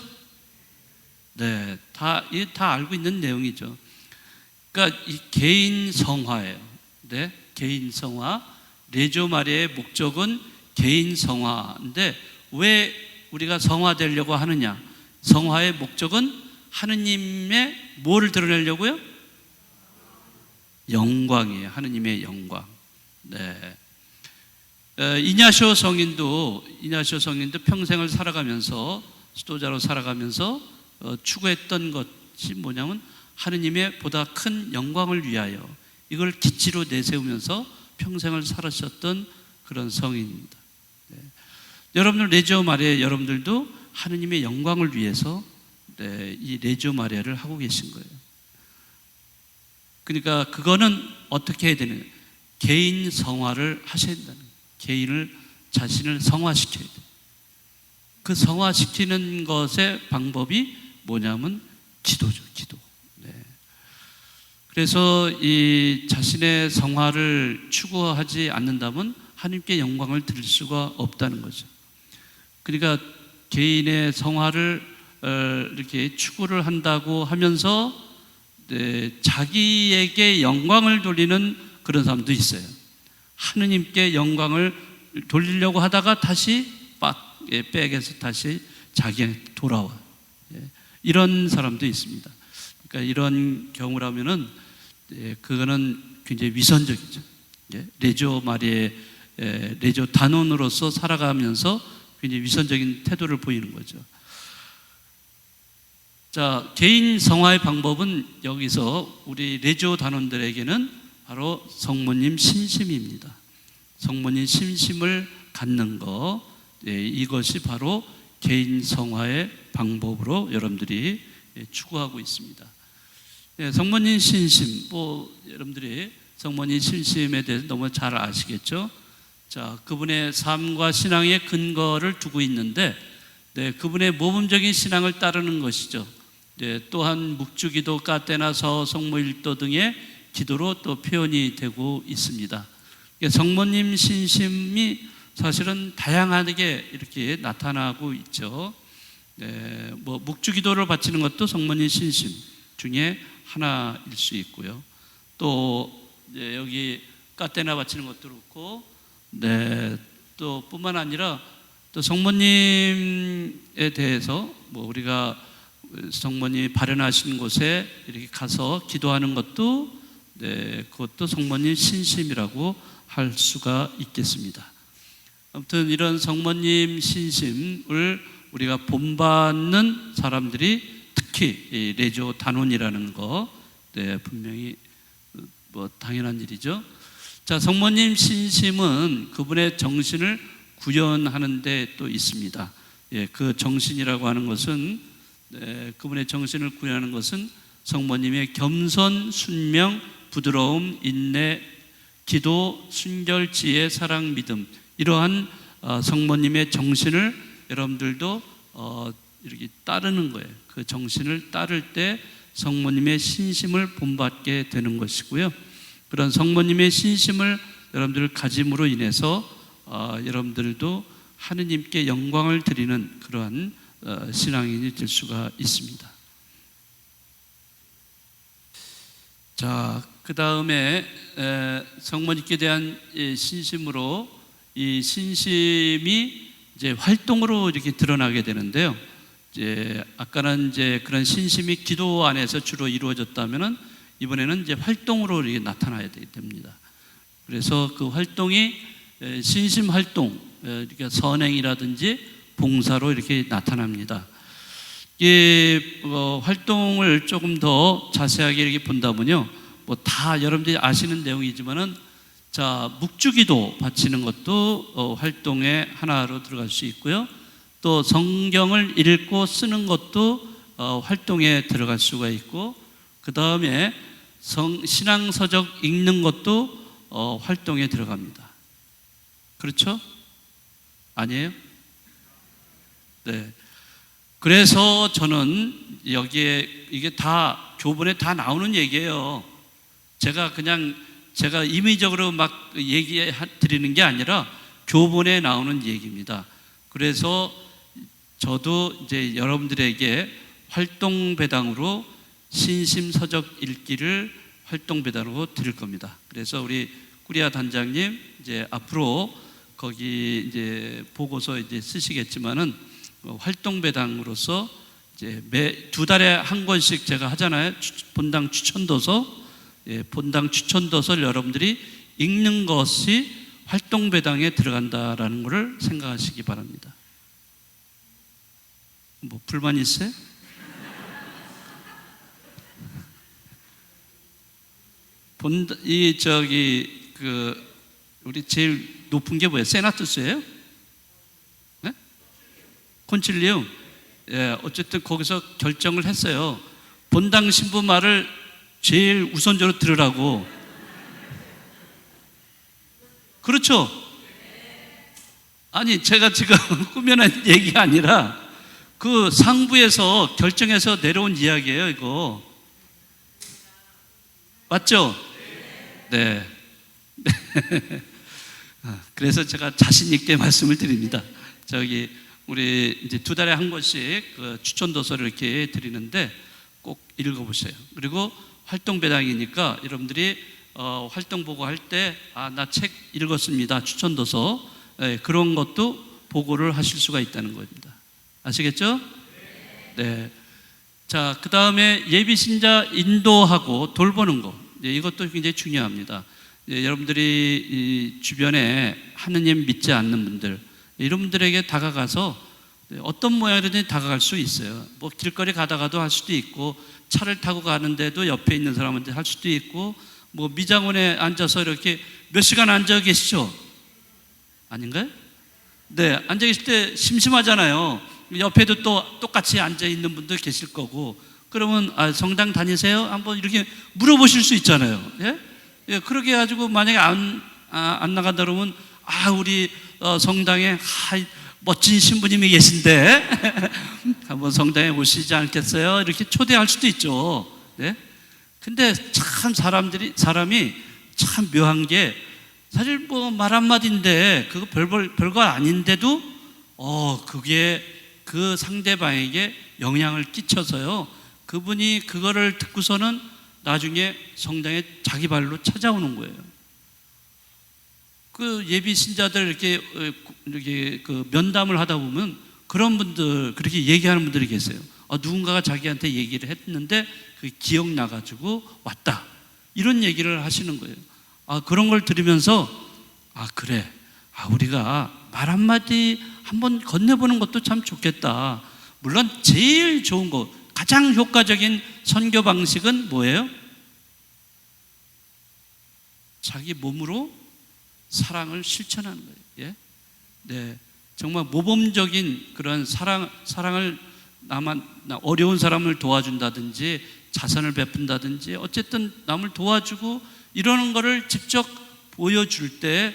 Speaker 1: 네, 다 알고 있는 내용이죠. 그러니까 이 개인 성화예요. 네, 개인 성화. 레지오 마리아의 목적은 개인 성화인데 왜 우리가 성화되려고 하느냐? 성화의 목적은 하느님의 뭐를 드러내려고요? 영광이에요. 하느님의 영광. 네. 이냐시오 성인도 평생을 살아가면서, 수도자로 살아가면서 추구했던 것이 뭐냐면 하느님의 보다 큰 영광을 위하여 이걸 기치로 내세우면서 평생을 살으셨던 그런 성인입니다. 네. 여러분들 레지오 마리아 여러분들도 하느님의 영광을 위해서 이 레지오 마리아를 하고 계신 거예요. 그러니까 그거는 어떻게 해야 되는 거예요? 개인 성화를 하셔야 된다는 거예요. 자신을 성화시켜야 돼요. 그 성화시키는 것의 방법이 뭐냐면 기도죠, 기도. 네. 그래서 이 자신의 성화를 추구하지 않는다면 하나님께 영광을 드릴 수가 없다는 거죠. 그러니까 개인의 성화를 이렇게 추구를 한다고 하면서 자기에게 영광을 돌리는 그런 사람도 있어요. 하느님께 영광을 돌리려고 하다가 다시 백에서 다시 자기에게 돌아와. 이런 사람도 있습니다. 그러니까 이런 경우라면은 그거는 굉장히 위선적이죠. 레지오 마리아의 레지오 단원으로서 살아가면서 굉장히 위선적인 태도를 보이는 거죠. 자, 개인 성화의 방법은 여기서 우리 레지오 단원들에게는 바로 성모님 신심입니다. 성모님 신심을 갖는 것, 이것이 바로 개인 성화의 방법으로 여러분들이 추구하고 있습니다. 성모님 신심, 여러분들이 성모님 신심에 대해서 너무 잘 아시겠죠? 자, 그분의 삶과 신앙의 근거를 두고 있는데, 그분의 모범적인 신앙을 따르는 것이죠. 또한 묵주기도, 까테나서, 성모일도 등의 기도로 또 표현이 되고 있습니다. 성모님 신심이 사실은 다양하게 이렇게 나타나고 있죠. 묵주기도를 바치는 것도 성모님 신심 중에 하나일 수 있고요. 또 여기 까테나 바치는 것도 그렇고, 또 뿐만 아니라 또 성모님에 대해서 우리가 성모님이 발현하신 곳에 이렇게 가서 기도하는 것도 그것도 성모님 신심이라고 할 수가 있겠습니다. 아무튼 이런 성모님 신심을 우리가 본받는 사람들이 특히 이 레지오 단원이라는 거 분명히 당연한 일이죠. 자, 성모님 신심은 그분의 정신을 구현하는 데 또 있습니다. 그 정신이라고 하는 것은 그분의 정신을 구현하는 것은 성모님의 겸손, 순명, 부드러움, 인내, 기도, 순결, 지혜, 사랑, 믿음, 이러한 성모님의 정신을 여러분들도 이렇게 따르는 거예요. 그 정신을 따를 때 성모님의 신심을 본받게 되는 것이고요. 그런 성모님의 신심을 여러분들 가짐으로 인해서 여러분들도 하느님께 영광을 드리는 그러한 신앙인이 될 수가 있습니다. 자, 그 다음에 성모님께 대한 신심으로 이 신심이 이제 활동으로 이렇게 드러나게 되는데요. 이제 아까는 이제 그런 신심이 기도 안에서 주로 이루어졌다면은 이번에는 이제 활동으로 이렇게 나타나야 됩니다. 그래서 그 활동이 신심 활동, 그러니까 선행이라든지 봉사로 이렇게 나타납니다. 이 활동을 조금 더 자세하게 이렇게 본다면요, 뭐 다 여러분들이 아시는 내용이지만은 자, 묵주기도 바치는 것도 활동의 하나로 들어갈 수 있고요. 또 성경을 읽고 쓰는 것도 활동에 들어갈 수가 있고, 그 다음에 신앙서적 읽는 것도 활동에 들어갑니다. 그렇죠? 아니에요? 네. 그래서 저는 여기에 이게 다 교본에 다 나오는 얘기예요. 제가 임의적으로 막 얘기해 드리는 게 아니라 교본에 나오는 얘기입니다. 그래서 저도 이제 여러분들에게 활동배당으로 신심서적 읽기를 활동배당으로 드릴 겁니다. 그래서 우리 꾸리아 단장님 이제 앞으로 거기 이제 보고서 이제 쓰시겠지만은 활동배당으로서 이제 매 2달에 한 권씩 제가 하잖아요. 본당 추천도서. 본당 추천도서를 여러분들이 읽는 것이 활동배당에 들어간다라는 것을 생각하시기 바랍니다. 뭐 불만 있어요? 우리 제일 높은 게 뭐예요? 세나투스예요? 네? 콘칠리움. 예, 어쨌든 거기서 결정을 했어요. 본당 신부 말을 제일 우선적으로 들으라고. 그렇죠? 아니, 제가 지금 꾸며낸 얘기가 아니라 그 상부에서 결정해서 내려온 이야기예요, 이거. 맞죠? 네. 그래서 제가 자신 있게 말씀을 드립니다. 우리 이제 2달에 한 권씩 그 추천 도서를 이렇게 드리는데 꼭 읽어보세요. 그리고 활동배당이니까 여러분들이 활동 보고 할 때 나 책 읽었습니다. 추천 도서. 그런 것도 보고를 하실 수가 있다는 겁니다. 아시겠죠? 네. 자, 그 다음에 예비신자 인도하고 돌보는 거. 이것도 굉장히 중요합니다. 여러분들이 주변에 하느님 믿지 않는 분들, 이런 분들에게 다가가서 어떤 모양이든 다가갈 수 있어요. 뭐 길거리 가다가도 할 수도 있고, 차를 타고 가는데도 옆에 있는 사람한테 할 수도 있고, 뭐 미장원에 앉아서 이렇게 몇 시간 앉아 계시죠? 아닌가요? 네, 앉아 계실 때 심심하잖아요. 옆에도 또 똑같이 앉아 있는 분들 계실 거고, 그러면 성당 다니세요? 한번 이렇게 물어보실 수 있잖아요. 예? 예, 그렇게 해가지고 만약에 안 나간다 그러면 우리 성당에 멋진 신부님이 계신데 한번 성당에 오시지 않겠어요? 이렇게 초대할 수도 있죠. 네? 근데 참 사람이 참 묘한 게, 사실 뭐 말 한마디인데 그거 별거 아닌데도 그게 그 상대방에게 영향을 끼쳐서요, 그분이 그거를 듣고서는 나중에 성당에 자기 발로 찾아오는 거예요. 그 예비 신자들 이렇게 그 면담을 하다 보면 그런 분들, 그렇게 얘기하는 분들이 계세요. 누군가가 자기한테 얘기를 했는데 그게 기억나가지고 왔다, 이런 얘기를 하시는 거예요. 그런 걸 들으면서 그래, 우리가 말 한마디 한번 건네보는 것도 참 좋겠다. 물론 제일 좋은 거, 가장 효과적인 선교 방식은 뭐예요? 자기 몸으로 사랑을 실천하는 거예요. 예? 네, 정말 모범적인 그런 사랑을 어려운 사람을 도와준다든지 자선을 베푼다든지 어쨌든 남을 도와주고 이러는 거를 직접 보여줄 때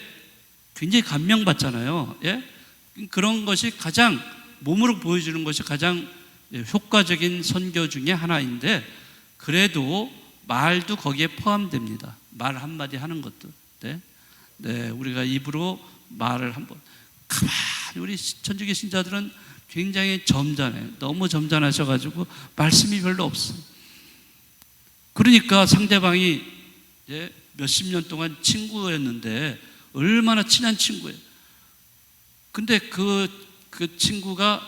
Speaker 1: 굉장히 감명받잖아요. 예? 그런 것이 가장, 몸으로 보여주는 것이 가장 효과적인 선교 중에 하나인데, 그래도 말도 거기에 포함됩니다. 말 한마디 하는 것도. 네, 우리가 입으로 말을 한번, 가만히 우리 천주교 신자들은 굉장히 점잖아요. 너무 점잖으셔가지고 말씀이 별로 없어요. 그러니까 상대방이 몇십 년 동안 친구였는데 얼마나 친한 친구예요. 근데 그 친구가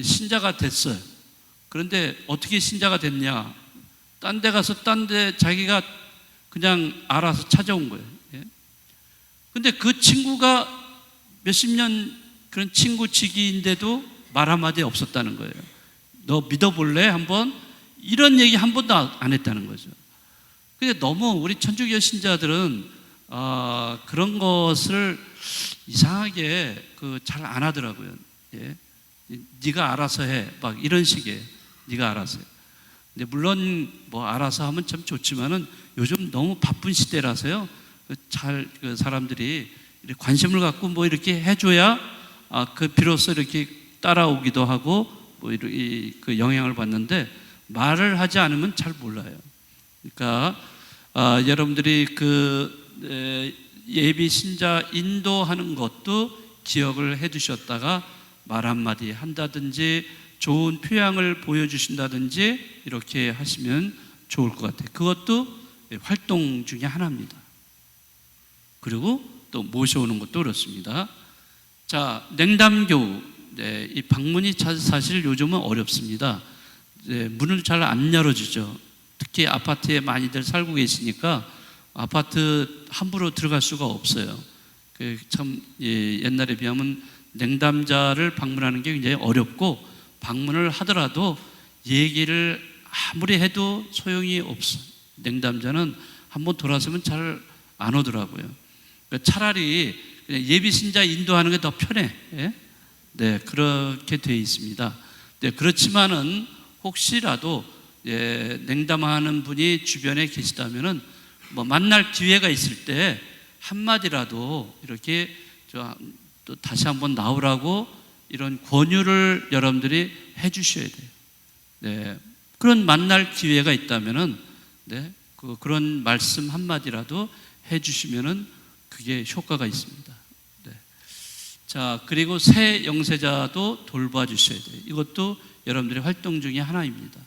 Speaker 1: 신자가 됐어요. 그런데 어떻게 신자가 됐냐? 딴 데 가서 자기가 그냥 알아서 찾아온 거예요. 근데 그 친구가 몇십 년 그런 친구 지기인데도 말 한마디 없었다는 거예요. 너 믿어볼래? 한번? 이런 얘기 한 번도 안 했다는 거죠. 근데 너무 우리 천주교 신자들은 그런 것을 이상하게 잘 안 하더라고요. 예? 네가 알아서 해, 막 이런 식의 네가 알아서 해. 근데 물론 뭐 알아서 하면 참 좋지만은 요즘 너무 바쁜 시대라서요. 사람들이 이렇게 관심을 갖고 뭐 이렇게 해줘야 비로소 이렇게 따라오기도 하고 뭐 그 영향을 받는데 말을 하지 않으면 잘 몰라요. 그러니까 여러분들이 예비 신자 인도하는 것도 기억을 해두셨다가 말 한마디 한다든지 좋은 표양을 보여주신다든지 이렇게 하시면 좋을 것 같아요. 그것도 활동 중에 하나입니다. 그리고 또 모셔오는 것도 그렇습니다. 자, 냉담교우. 이 방문이 사실 요즘은 어렵습니다. 문을 잘 안 열어주죠. 특히 아파트에 많이들 살고 계시니까 아파트 함부로 들어갈 수가 없어요. 참 옛날에 비하면 냉담자를 방문하는 게 굉장히 어렵고, 방문을 하더라도 얘기를 아무리 해도 소용이 없어요. 냉담자는 한번 돌아서면 잘 안 오더라고요. 차라리 그냥 예비 신자 인도하는 게 더 편해. 예? 네, 그렇게 되어 있습니다. 네, 그렇지만은 혹시라도 냉담하는 분이 주변에 계시다면은 뭐 만날 기회가 있을 때 한마디라도 이렇게 또 다시 한번 나오라고 이런 권유를 여러분들이 해주셔야 돼요. 네, 그런 만날 기회가 있다면은 그런 말씀 한마디라도 해주시면은 그게 효과가 있습니다. 네. 자, 그리고 새 영세자도 돌봐주셔야 돼요. 이것도 여러분들의 활동 중에 하나입니다.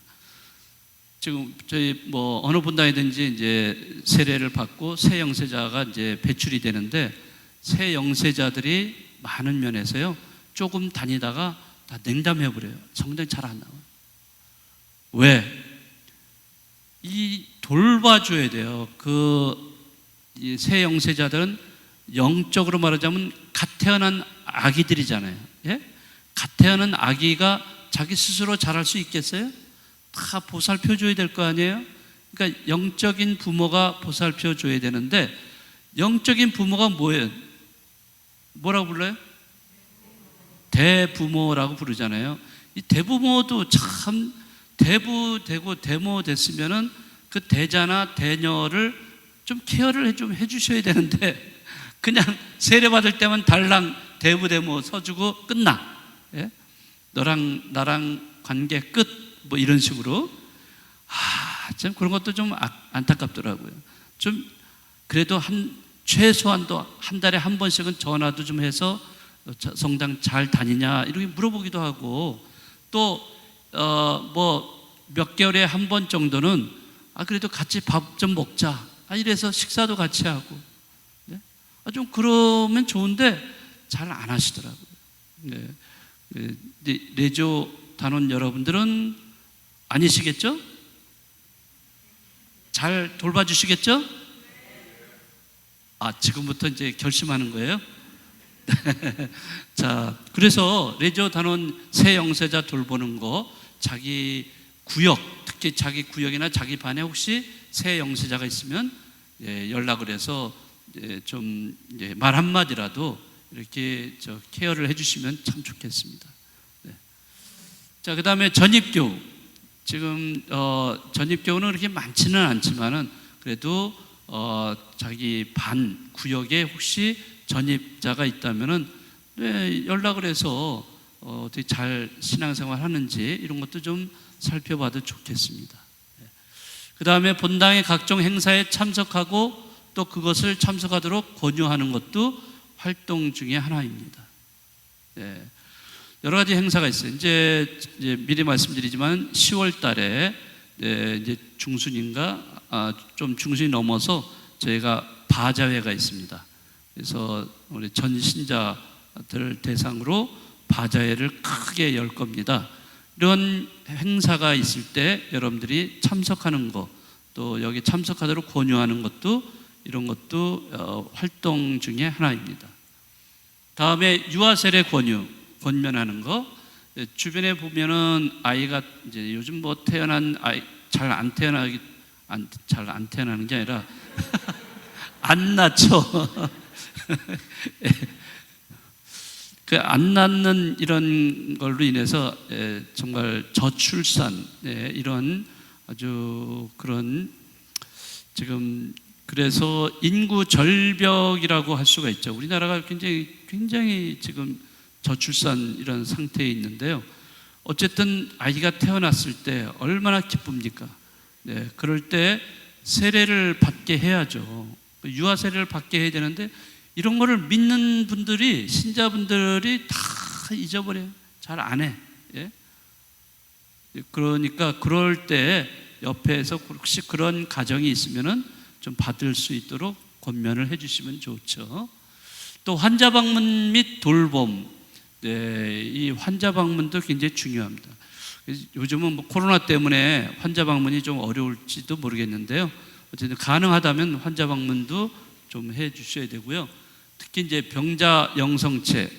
Speaker 1: 지금 저희 뭐 어느 분당이든지 이제 세례를 받고 새 영세자가 이제 배출이 되는데, 새 영세자들이 많은 면에서요 조금 다니다가 다 냉담해 버려요. 성경이 잘 안 나와요. 왜? 이 돌봐줘야 돼요. 이 새 영세자들은 영적으로 말하자면 갓 태어난 아기들이잖아요. 예? 갓 태어난 아기가 자기 스스로 잘할 수 있겠어요? 다 보살펴 줘야 될 거 아니에요? 그러니까 영적인 부모가 보살펴 줘야 되는데, 영적인 부모가 뭐예요? 뭐라고 불러요? 대부모라고 부르잖아요. 이 대부모도 참 대부되고 대모 됐으면은 그 대자나 대녀를 좀 케어를 좀 해주셔야 되는데, 그냥 세례받을 때만 달랑 대부대모 서주고 끝나. 예? 너랑 나랑 관계 끝. 뭐 이런 식으로. 참 그런 것도 좀 안타깝더라고요. 좀 그래도 최소한도 한 달에 한 번씩은 전화도 좀 해서 성당 잘 다니냐 이렇게 물어보기도 하고, 또 뭐 몇 개월에 한 번 정도는 그래도 같이 밥 좀 먹자 이래서 식사도 같이 하고. 네? 좀 그러면 좋은데 잘 안 하시더라고요. 네. 레조 단원 여러분들은 아니시겠죠? 잘 돌봐주시겠죠? 지금부터 이제 결심하는 거예요? 자, 그래서 레저 단원 새 영세자 돌보는 거, 자기 구역, 특히 자기 구역이나 자기 반에 혹시 새 영세자가 있으면 연락을 해서 좀 말 한마디라도 이렇게 케어를 해주시면 참 좋겠습니다. 네. 자, 그 다음에 전입교우. 지금 전입교우는 그렇게 많지는 않지만은 그래도 자기 반 구역에 혹시 전입자가 있다면은 연락을 해서 어떻게 잘 신앙생활 하는지 이런 것도 좀 살펴봐도 좋겠습니다. 그 다음에 본당의 각종 행사에 참석하고 또 그것을 참석하도록 권유하는 것도 활동 중에 하나입니다. 네. 여러 가지 행사가 있어요. 이제 미리 말씀드리지만 10월 달에 이제 중순인가 좀 중순이 넘어서 저희가 바자회가 있습니다. 그래서 우리 전 신자들 대상으로 바자회를 크게 열 겁니다. 이런 행사가 있을 때 여러분들이 참석하는 것, 또 여기 참석하도록 권유하는 것도, 이런 것도 활동 중에 하나입니다. 다음에 유아세례 권면하는 거. 주변에 보면은 아이가 이제 요즘 뭐 태어난 아이 잘 안 잘 안 태어나는 게 아니라 안 낳죠. 그 안 낳는 이런 걸로 인해서 정말 저출산 이런 아주 그런 지금 그래서 인구 절벽이라고 할 수가 있죠. 우리나라가 굉장히 지금 저출산 이런 상태에 있는데요. 어쨌든 아이가 태어났을 때 얼마나 기쁩니까? 그럴 때 세례를 받게 해야죠. 유아 세례를 받게 해야 되는데 이런 거를 믿는 분들이 신자분들이 다 잊어버려요. 잘 안 해. 그러니까 그럴 때 옆에서 혹시 그런 가정이 있으면은 좀 받을 수 있도록 권면을 해주시면 좋죠. 또 환자 방문 및 돌봄, 이 환자 방문도 굉장히 중요합니다. 요즘은 뭐 코로나 때문에 환자 방문이 좀 어려울지도 모르겠는데요. 어쨌든 가능하다면 환자 방문도 좀 해주셔야 되고요. 특히 이제 병자 영성체,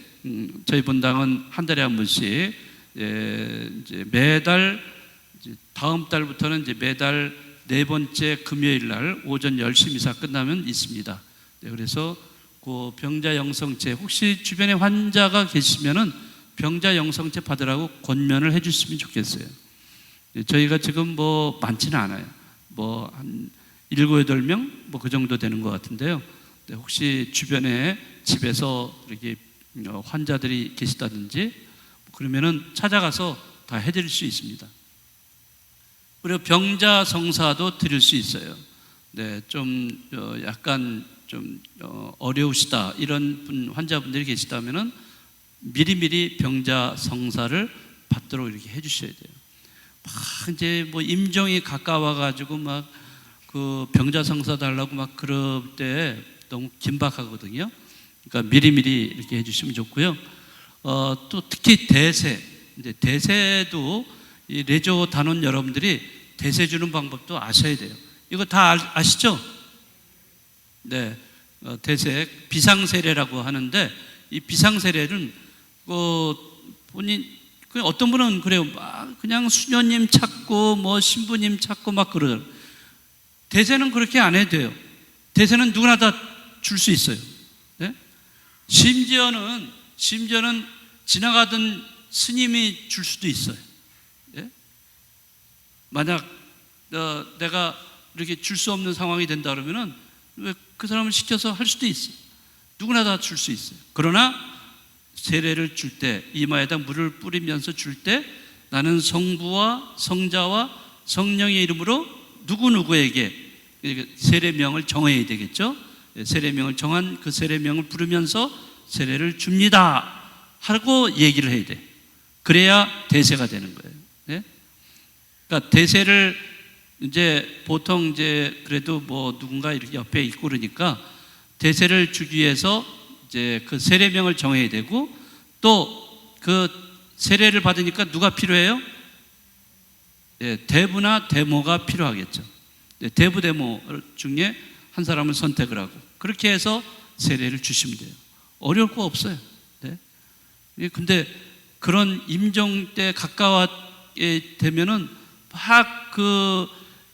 Speaker 1: 저희 본당은 한 달에 한 번씩 이제 매달 다음 달부터는 이제 매달 4번째 금요일 날 오전 10시 미사 끝나면 있습니다. 그래서 그 병자 영성체 혹시 주변에 환자가 계시면은 병자 영성체 받으라고 권면을 해주시면 좋겠어요. 저희가 지금 뭐 많지는 않아요. 뭐 한 7, 8명 뭐 그 정도 되는 것 같은데요. 혹시 주변에 집에서 이렇게 환자들이 계시다든지 그러면은 찾아가서 다 해드릴 수 있습니다. 그리고 병자 성사도 드릴 수 있어요. 좀 약간 좀 어려우시다 이런 환자분들이 계시다면은 미리미리 병자 성사를 받도록 이렇게 해주셔야 돼요. 막 이제 뭐 임종이 가까워가지고 막 그 병자 성사 달라고 막 그럴 때 너무 긴박하거든요. 그러니까 미리미리 이렇게 해주시면 좋고요. 또 특히 대세, 이제 대세도 이 레조 단원 여러분들이 대세 주는 방법도 아셔야 돼요. 이거 다 아시죠? 네, 대세 비상세례라고 하는데 이 비상세례는 본인 어떤 분은 그래요. 막 그냥 수녀님 찾고 뭐 신부님 찾고 막 그러더라고요. 대세는 그렇게 안 해도 돼요. 대세는 누구나 다 줄 수 있어요. 네? 심지어는 지나가던 스님이 줄 수도 있어요. 네? 만약 내가 이렇게 줄 수 없는 상황이 된다 그러면은 그 사람을 시켜서 할 수도 있어요. 누구나 다 줄 수 있어요. 그러나 세례를 줄 때 이마에다 물을 뿌리면서 줄 때 나는 성부와 성자와 성령의 이름으로 누구누구에게 세례명을 정해야 되겠죠. 세례명을 정한 그 세례명을 부르면서 세례를 줍니다 하고 얘기를 해야 돼. 그래야 대세가 되는 거예요. 네? 그러니까 대세를 이제 보통 이제 그래도 뭐 누군가 이렇게 옆에 있고 그러니까 대세를 주기 위해서 이제 그 세례명을 정해야 되고 또 그 세례를 받으니까 누가 필요해요? 대부나 대모가 필요하겠죠. 대부 대모 중에 한 사람을 선택을 하고 그렇게 해서 세례를 주시면 돼요. 어려울 거 없어요. 네. 근데 그런 임종 때 가까워게 되면은 막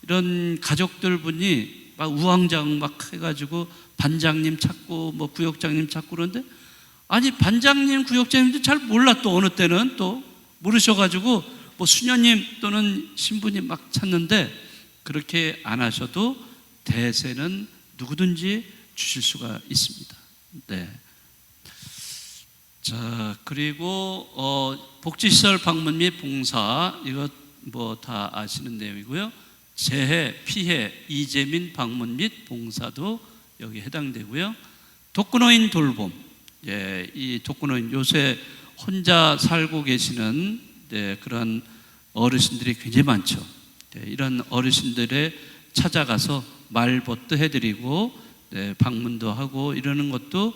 Speaker 1: 이런 가족들 분이 막 우왕좌왕 막 해가지고 반장님 찾고 뭐 구역장님 찾고 그러는데 아니 반장님 구역장님도 잘 몰라. 또 어느 때는 또 모르셔가지고 뭐 수녀님 또는 신부님 막 찾는데 그렇게 안 하셔도 대세는 누구든지 주실 수가 있습니다. 네. 자, 그리고 복지시설 방문 및 봉사 이것 뭐 다 아시는 내용이고요. 재해, 피해, 이재민 방문 및 봉사도 여기 해당되고요. 독거노인 돌봄, 이 독거노인 요새 혼자 살고 계시는 그런 어르신들이 굉장히 많죠. 이런 어르신들의 찾아가서 말벗도 해드리고 방문도 하고 이러는 것도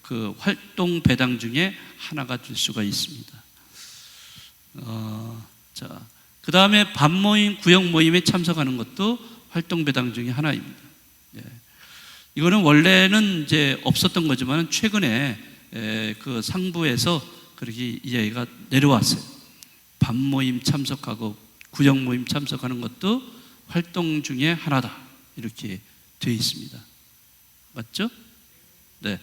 Speaker 1: 그 활동 배당 중에 하나가 될 수가 있습니다. 자, 그 다음에 밤모임, 구역 모임에 참석하는 것도 활동 배당 중에 하나입니다. 이거는 원래는 이제 없었던 거지만 최근에 그 상부에서 그렇게 이야기가 내려왔어요. 밤모임 참석하고 구역 모임 참석하는 것도 활동 중에 하나다. 이렇게 되어 있습니다. 맞죠? 네.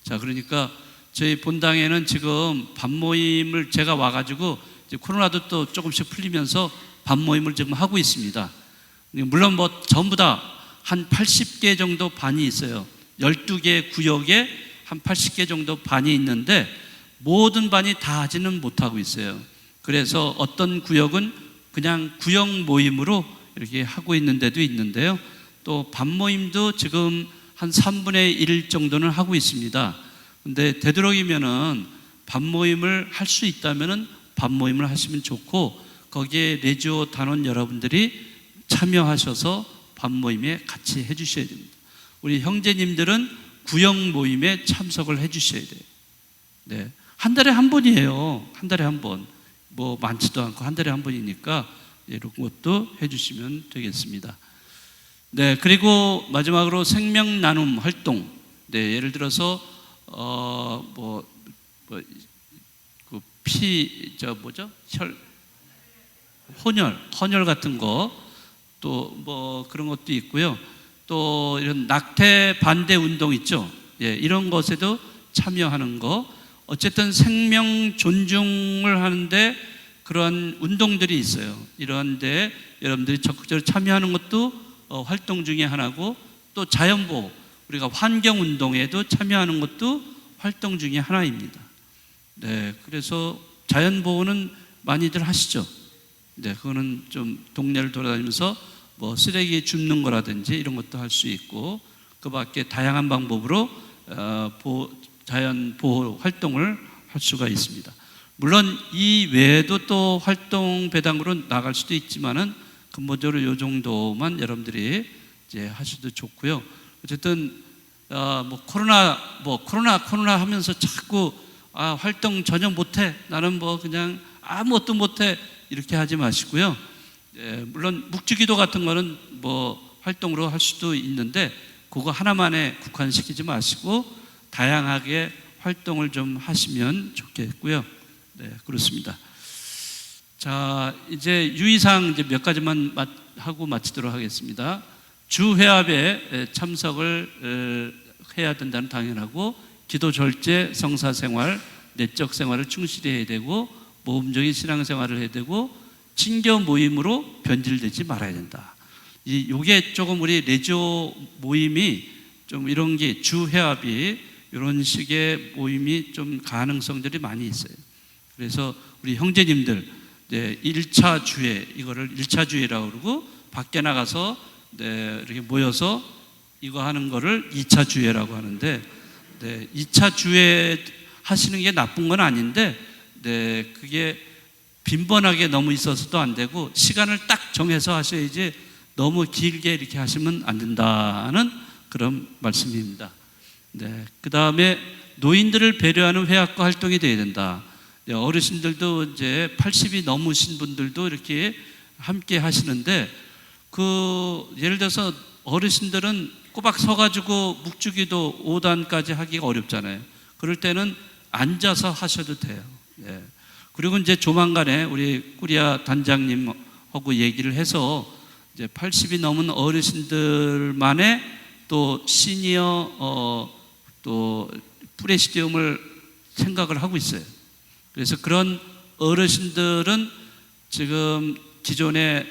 Speaker 1: 자, 그러니까 저희 본당에는 지금 밤모임을 제가 와가지고 이제 코로나도 또 조금씩 풀리면서 밤모임을 지금 하고 있습니다. 물론 뭐 전부 다 한 80개 정도 반이 있어요. 12개 구역에 한 80개 정도 반이 있는데 모든 반이 다 하지는 못하고 있어요. 그래서 어떤 구역은 그냥 구역 모임으로 이렇게 하고 있는 데도 있는데요. 또 밤모임도 지금 한 3분의 1 정도는 하고 있습니다. 근데 되도록이면은 밤모임을 할 수 있다면은 밤모임을 하시면 좋고, 거기에 레지오 단원 여러분들이 참여하셔서 밤모임에 같이 해주셔야 됩니다. 우리 형제님들은 구역 모임에 참석을 해주셔야 돼요. 네. 한 달에 한 번이에요. 한 달에 한 번. 뭐 많지도 않고 한 달에 한 번이니까 이런 것도 해주시면 되겠습니다. 네. 그리고 마지막으로 생명 나눔 활동. 네. 예를 들어서 헌혈 같은 거, 또 뭐 그런 것도 있고요. 또 이런 낙태 반대 운동 있죠. 예, 이런 것에도 참여하는 거. 어쨌든 생명 존중을 하는데 그런 운동들이 있어요. 이런데 여러분들이 적극적으로 참여하는 것도 활동 중에 하나고, 또 자연보호, 우리가 환경운동에도 참여하는 것도 활동 중에 하나입니다. 네, 그래서 자연보호는 많이들 하시죠. 네, 그거는 좀 동네를 돌아다니면서 뭐 쓰레기 줍는 거라든지 이런 것도 할 수 있고, 그 밖에 다양한 방법으로 자연 보호 활동을 할 수가 있습니다. 물론 이 외에도 또 활동 배당으로 나갈 수도 있지만은 근본적으로 이 정도만 여러분들이 이제 하셔도 좋고요. 어쨌든 코로나 하면서 자꾸 활동 전혀 못해, 나는 뭐 그냥 아무것도 못해, 이렇게 하지 마시고요. 물론 묵주기도 같은 거는 뭐 활동으로 할 수도 있는데 그거 하나만에 국한시키지 마시고 다양하게 활동을 좀 하시면 좋겠고요. 네, 그렇습니다. 자, 이제 유의사항 이제 몇 가지만 하고 마치도록 하겠습니다. 주회합에 참석을 해야 된다는 당연하고, 기도 절제, 성사 생활, 내적 생활을 충실히 해야 되고, 모험적인 신앙생활을 해야 되고, 친교 모임으로 변질되지 말아야 된다. 요게 조금 우리 레지오 모임이 좀 이런 게 주회합이 이런 식의 모임이 좀 가능성들이 많이 있어요. 그래서 우리 형제님들 1차 주회, 이거를 1차 주회라고 그러고, 밖에 나가서 이렇게 모여서 이거 하는 거를 2차 주회라고 하는데, 2차 주회 하시는 게 나쁜 건 아닌데, 그게 빈번하게 너무 있어서도 안 되고 시간을 딱 정해서 하셔야지 너무 길게 이렇게 하시면 안 된다는 그런 말씀입니다. 그 다음에 노인들을 배려하는 회합과 활동이 되어야 된다. 어르신들도 이제 80이 넘으신 분들도 이렇게 함께 하시는데, 예를 들어서 어르신들은 꼬박 서가지고 묵주기도 5단까지 하기가 어렵잖아요. 그럴 때는 앉아서 하셔도 돼요. 그리고 이제 조만간에 우리 꾸리아 단장님하고 얘기를 해서 이제 80이 넘은 어르신들만의 또 시니어 또 프레시디움을 생각을 하고 있어요. 그래서 그런 어르신들은 지금 기존의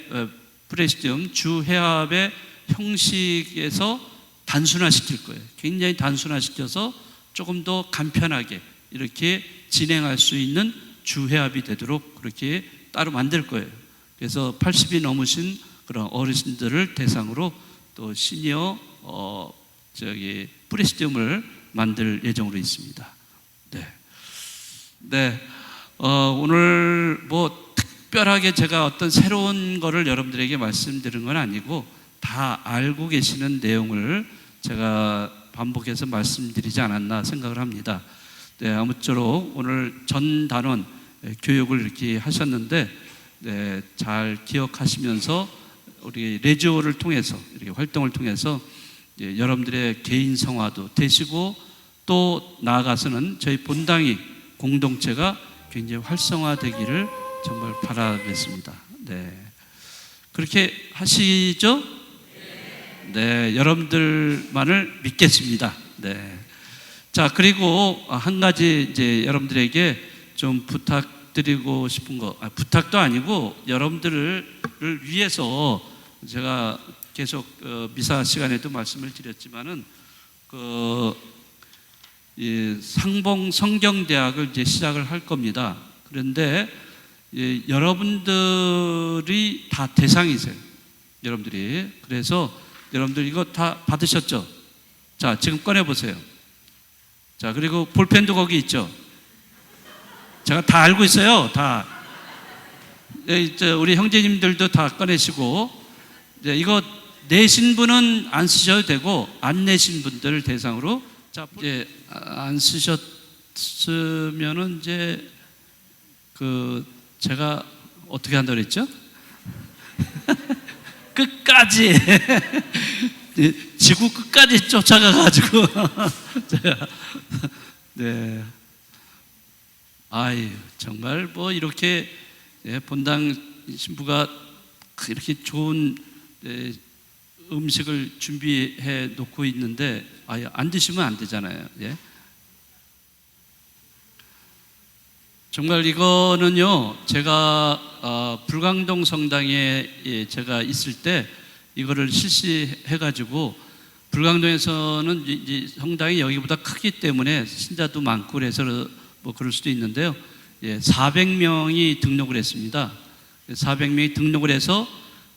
Speaker 1: 프레시디움 주회합의 형식에서 단순화시킬 거예요. 굉장히 단순화시켜서 조금 더 간편하게 이렇게 진행할 수 있는 주회합이 되도록 그렇게 따로 만들 거예요. 그래서 80이 넘으신 그런 어르신들을 대상으로 또 시니어 프레시디움을 만들 예정으로 있습니다. 오늘 뭐 특별하게 제가 어떤 새로운 거를 여러분들에게 말씀드린 건 아니고 다 알고 계시는 내용을 제가 반복해서 말씀드리지 않았나 생각을 합니다. 아무쪼록 오늘 전 단원 교육을 이렇게 하셨는데, 잘 기억하시면서 우리 레지오를 통해서 이렇게 활동을 통해서 여러분들의 개인 성화도 되시고, 또 나아가서는 저희 본당이 공동체가 굉장히 활성화되기를 정말 바라겠습니다. 그렇게 하시죠? 네, 여러분들만을 믿겠습니다. 네. 자, 그리고 한 가지 이제 여러분들에게 좀 부탁드리고 싶은 거, 부탁도 아니고 여러분들을 위해서 제가 계속 미사 시간에도 말씀을 드렸지만은 상봉 성경대학을 이제 시작을 할 겁니다. 그런데 여러분들이 다 대상이세요. 여러분들이. 그래서 여러분들 이거 다 받으셨죠? 자, 지금 꺼내 보세요. 자, 그리고 볼펜도 거기 있죠? 제가 다 알고 있어요. 다. 우리 형제님들도 다 꺼내시고, 이거 내신 분은 안 쓰셔도 되고, 안 내신 분들을 대상으로, 자, 이제 안 쓰셨으면은 이제 제가 어떻게 한다고 그랬죠? 끝까지 지구 끝까지 쫓아가가지고 네, 아유 정말 뭐 이렇게 본당 신부가 이렇게 좋은 음식을 준비해 놓고 있는데 안 드시면 안 되잖아요. 예? 정말 이거는요, 제가 불광동 성당에 제가 있을 때 이거를 실시해가지고, 불광동에서는 이제 성당이 여기보다 크기 때문에 신자도 많고 그래서 뭐 그럴 수도 있는데요. 400명이 등록을 했습니다. 400명이 등록을 해서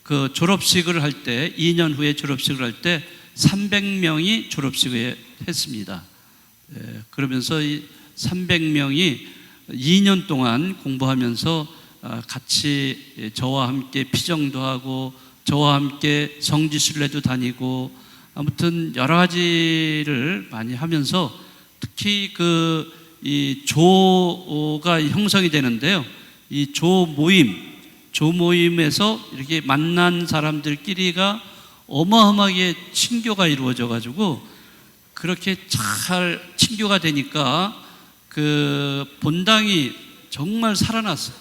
Speaker 1: 그 졸업식을 할 때, 2년 후에 졸업식을 할 때 300명이 졸업식을 했습니다. 그러면서 이 300명이 2년 동안 공부하면서 같이 저와 함께 피정도 하고 저와 함께 성지순례도 다니고 아무튼 여러 가지를 많이 하면서 특히 이 조가 형성이 되는데요. 이 조 모임에서 이렇게 만난 사람들끼리가 어마어마하게 친교가 이루어져 가지고 그렇게 잘 친교가 되니까 본당이 정말 살아났어요.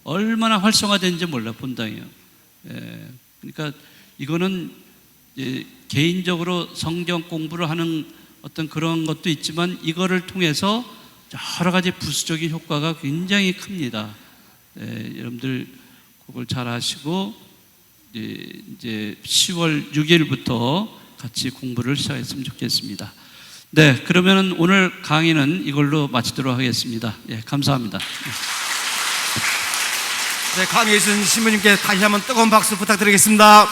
Speaker 1: 얼마나 활성화된지 몰라, 본당이요. 그러니까 이거는 개인적으로 성경 공부를 하는 어떤 그런 것도 있지만 이거를 통해서 여러 가지 부수적인 효과가 굉장히 큽니다. 여러분들 그걸 잘 하시고 이제 10월 6일부터 같이 공부를 시작했으면 좋겠습니다. 네, 그러면 오늘 강의는 이걸로 마치도록 하겠습니다. 감사합니다.
Speaker 3: 네, 강의해 주신 신부님께 다시 한번 뜨거운 박수 부탁드리겠습니다.